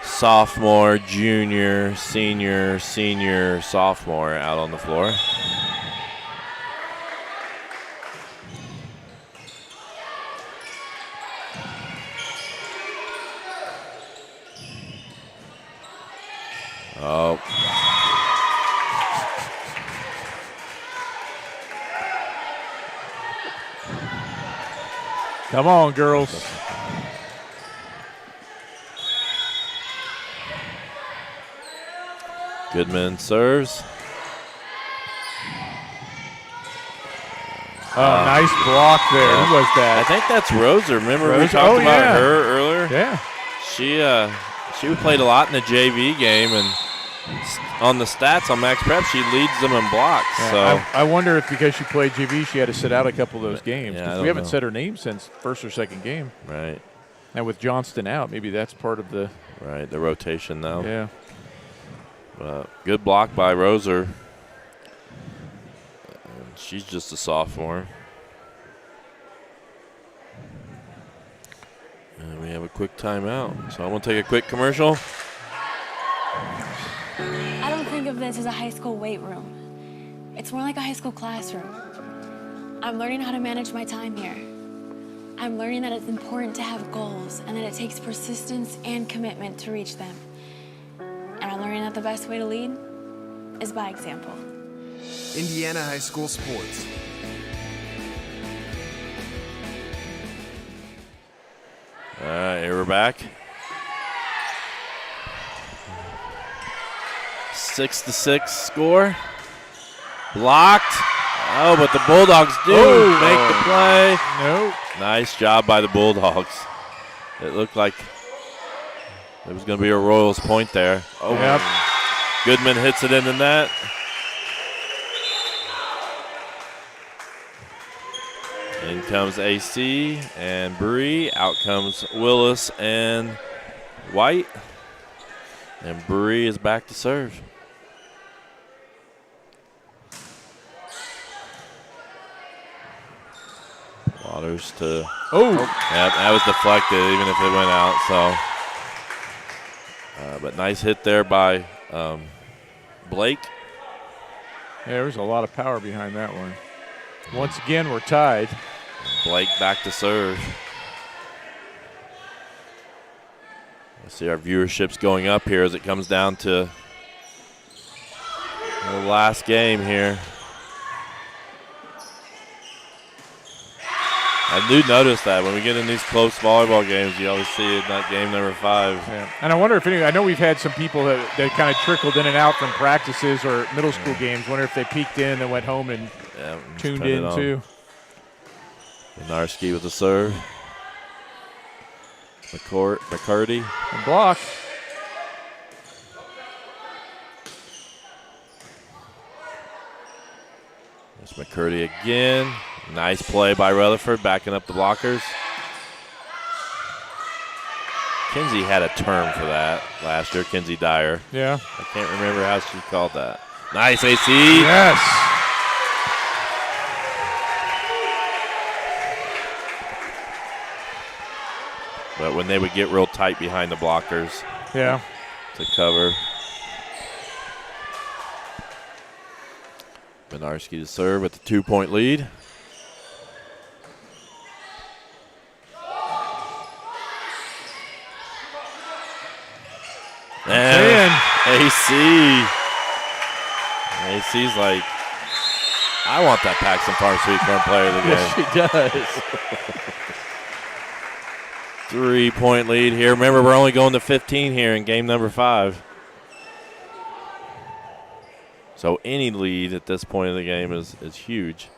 sophomore, junior, senior, sophomore out on the floor. Oh. Come on, girls. Goodman serves. Oh, nice block there. Who was I that? think that's Roser. Remember we Roser? talked Oh, about yeah. her earlier? Yeah. She played a lot in the JV game, and on the stats on Max Prep, she leads them in blocks. Yeah, So I wonder if because she played JV, she had to sit out a couple of those games. Yeah, I 'Cause don't we haven't know. said her name since first or second game. right, And with Johnston out, maybe that's part of the the rotation now. yeah. Good block by Roser. And she's just a sophomore. And we have a quick timeout. So I'm going to take a quick commercial. I don't think of this as a high school weight room. It's more like a high school classroom. I'm learning how to manage my time here. I'm learning that it's important to have goals and that it takes persistence and commitment to reach them. And I'm learning that the best way to lead is by example. Indiana High School Sports. All right, here we're back. 6-6 score. Blocked. Oh, but the Bulldogs do make the play. No. Nice job by the Bulldogs. It looked like it was going to be a Royals point there. Oh, Yep. Goodman hits it in the net. In comes AC and Bree. Out comes Willis and White. And Bree is back to serve. Waters to. Oh. Yeah, that was deflected, even if it went out. So, but nice hit there by Blake. Yeah, there was a lot of power behind that one. Once again, we're tied. Blake back to serve. I see our viewership's going up here as it comes down to the last game here. I do notice that when we get in these close volleyball games, you always see it, that game number 5. Yeah. And I wonder if I know we've had some people that kind of trickled in and out from practices or middle school games. Wonder if they peeked in and then went home and Yeah, tuned in too. Benarski with the serve. McCurdy. And block. There's McCurdy again. Nice play by Rutherford, backing up the blockers. Kinsey had a term for that last year, Kinsey Dyer. Yeah. I can't remember how she called that. Nice, AC. Yes. But when they would get real tight behind the blockers. Yeah. To cover. Benarski to serve with the 2-point lead. And AC. AC's like, I want that Paxton Farm Sweet Corn player of the game. Yes, she does. 3-point lead here. Remember, we're only going to 15 here in game number 5. So any lead at this point of the game is huge.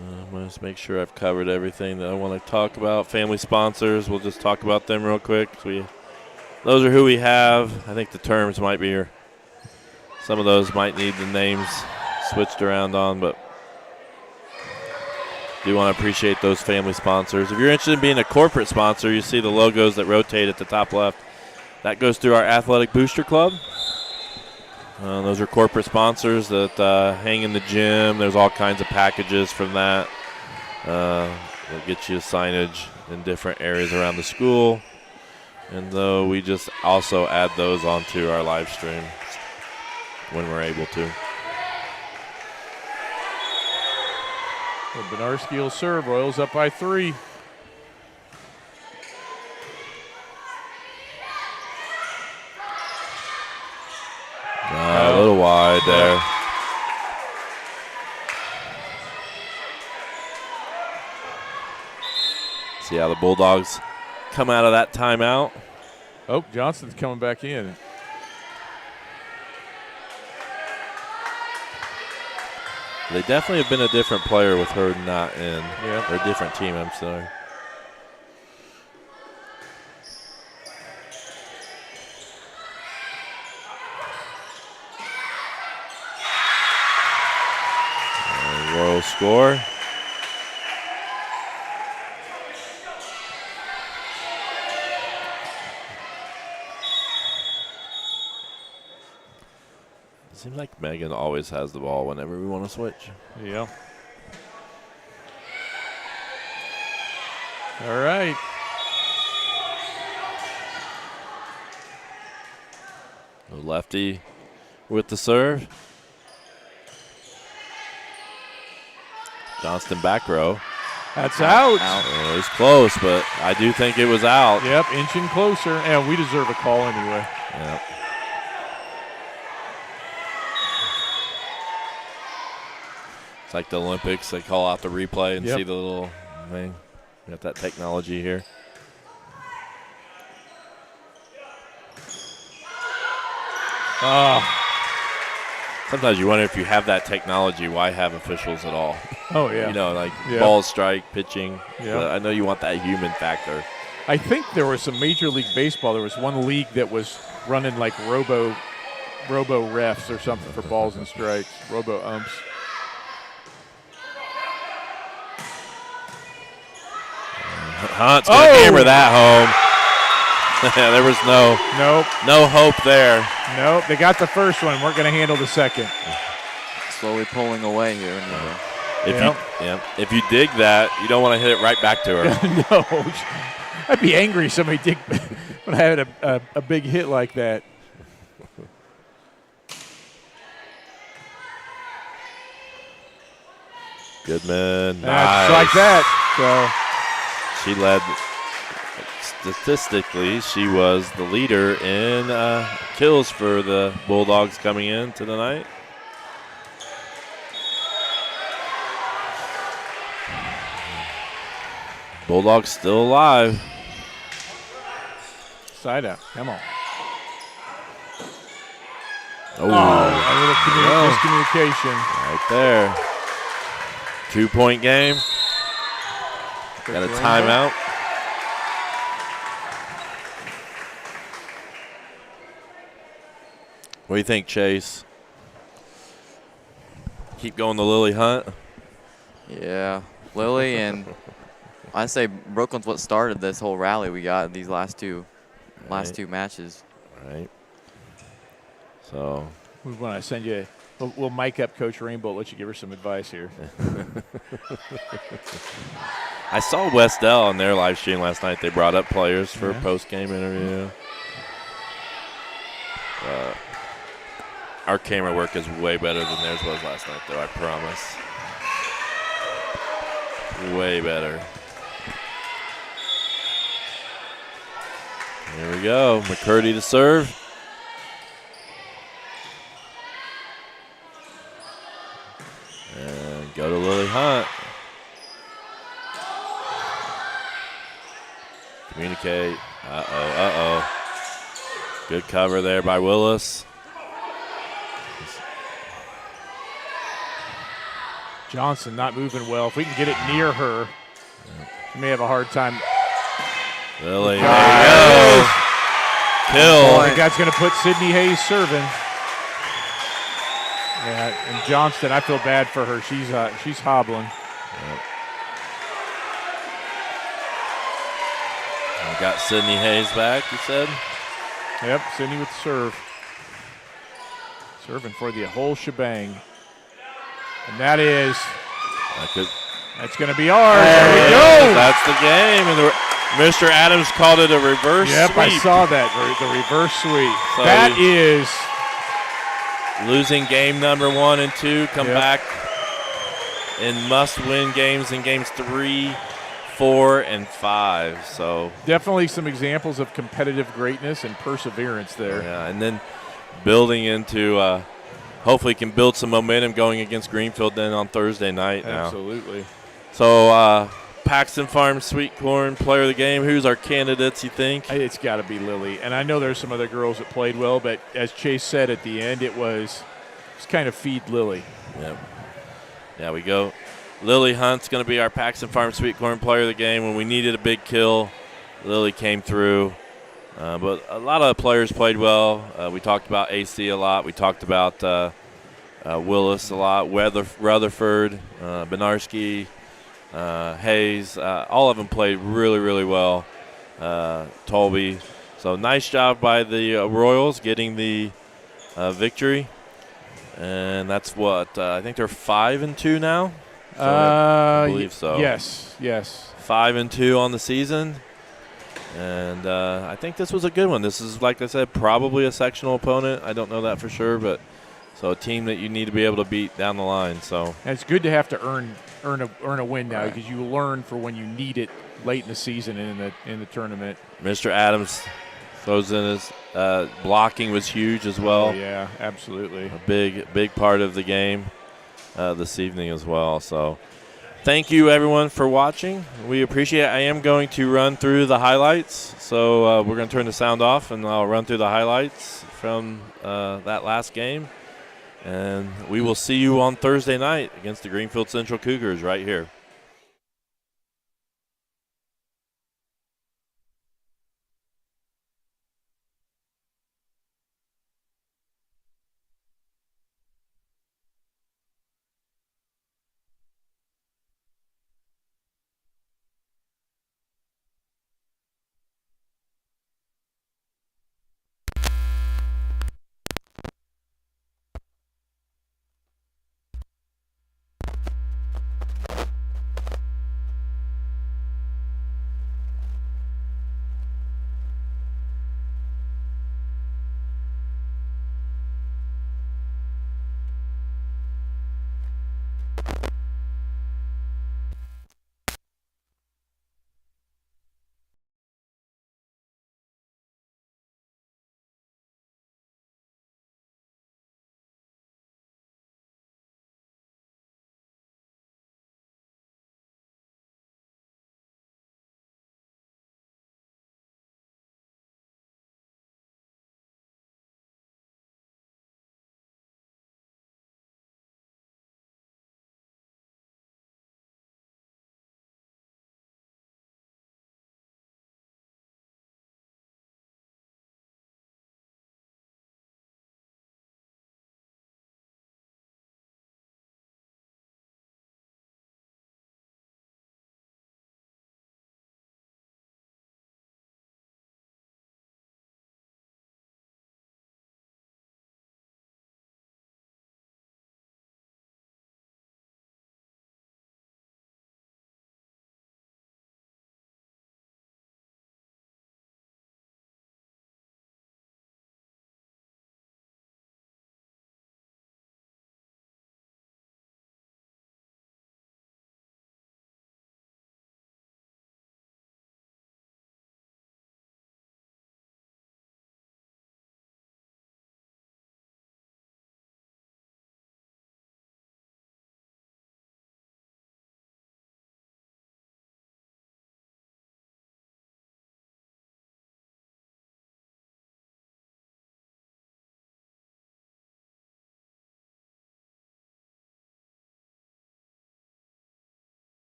I'm going to make sure I've covered everything that I want to talk about. Family sponsors, we'll just talk about them real quick. Those are who we have. I think the terms might be, some of those might need the names switched around on, but do want to appreciate those family sponsors. If you're interested in being a corporate sponsor, you see the logos that rotate at the top left. That goes through our Athletic Booster Club. Those are corporate sponsors that hang in the gym. There's all kinds of packages from that. We'll get you signage in different areas around the school. And though we just also add those onto our live stream when we're able to. So Benarski will serve. Royals up by 3. A little wide there. See how the Bulldogs come out of that timeout. Oh, Johnson's coming back in. They definitely have been a different player with her not in. Yeah. Or a different team, I'm sorry. Royal score. Seems like Megan always has the ball whenever we want to switch. Yeah. All right. The lefty with the serve. Johnston back row. That's out. It was close, but I do think it was out. Yep, inching closer. And we deserve a call anyway. Yep. It's like the Olympics. They call out the replay and see the little thing. We got that technology here. Sometimes you wonder if you have that technology, why have officials at all? Oh, yeah. You know, like ball strike, pitching. Yeah. I know you want that human factor. I think there was some Major League Baseball. There was one league that was running like robo refs or something for balls and strikes, robo umps. Hunt's going to hammer that home. There was no hope there. Nope, they got the first one. We're going to handle the second. Slowly pulling away here. If you dig that, you don't want to hit it right back to her. No. I'd be angry if somebody dig when I had a big hit like that. Goodman. Nice. Like that. So she led. Statistically, she was the leader in kills for the Bulldogs coming into the night. Bulldogs still alive. Side out. Come on. Oh, a little miscommunication. Right there. 2-point game. Got a timeout. What do you think, Chase? Keep going to Lily Hunt? Yeah, Lily and I say Brooklyn's what started this whole rally we got in these last two matches. Right. So we want to send you. We'll mic up Coach Rainbow. Let you give her some advice here. I saw Westell on their live stream last night. They brought up players for a post-game interview. Our camera work is way better than theirs was last night, though, I promise. Way better. Here we go. McCurdy to serve. And go to Lily Hunt. Communicate. Uh-oh. Good cover there by Willis. Johnson not moving well. If we can get it near her, she may have a hard time. Lily, there you go. Kill. I think that's going to put Sydney Hayes serving. Yeah, and Johnston, I feel bad for her. She's hobbling. Yep. We got Sydney Hayes back, you said? Yep, Sydney with the serve. Serving for the whole shebang. And that's going to be ours. There we go. That's the game. And Mr. Adams called it a reverse sweep. Yep, I saw that, the reverse sweep. So that is losing game number 1 and 2, come back and must-win games in games 3, 4, and 5. So definitely some examples of competitive greatness and perseverance there. Yeah, and then building into hopefully can build some momentum going against Greenfield then on Thursday night now. Absolutely. So Paxton Farm Sweet Corn Player of the Game, who's our candidates, you think? It's got to be Lily. And I know there's some other girls that played well, but as Chase said at the end, it was just kind of feed Lily. Yep. Yeah, we go. Lily Hunt's going to be our Paxton Farm Sweet Corn Player of the Game. When we needed a big kill, Lily came through. But a lot of players played well. We talked about AC a lot. We talked about Willis a lot, Rutherford, Benarski, Hayes. All of them played really, really well. Tolby. So nice job by the Royals getting the victory. And that's what I think they're 5-2 now. So I believe so. Yes. 5-2 on the season. And I think this was a good one. This is, like I said, probably a sectional opponent. I don't know that for sure, but so a team that you need to be able to beat down the line. So and it's good to have to earn a win now because you learn for when you need it late in the season and in the tournament. Mr. Adams throws in his blocking was huge as well. Oh, yeah, absolutely. A big part of the game this evening as well. So thank you, everyone, for watching. We appreciate it. I am going to run through the highlights. So we're going to turn the sound off, and I'll run through the highlights from that last game. And we will see you on Thursday night against the Greenfield Central Cougars right here.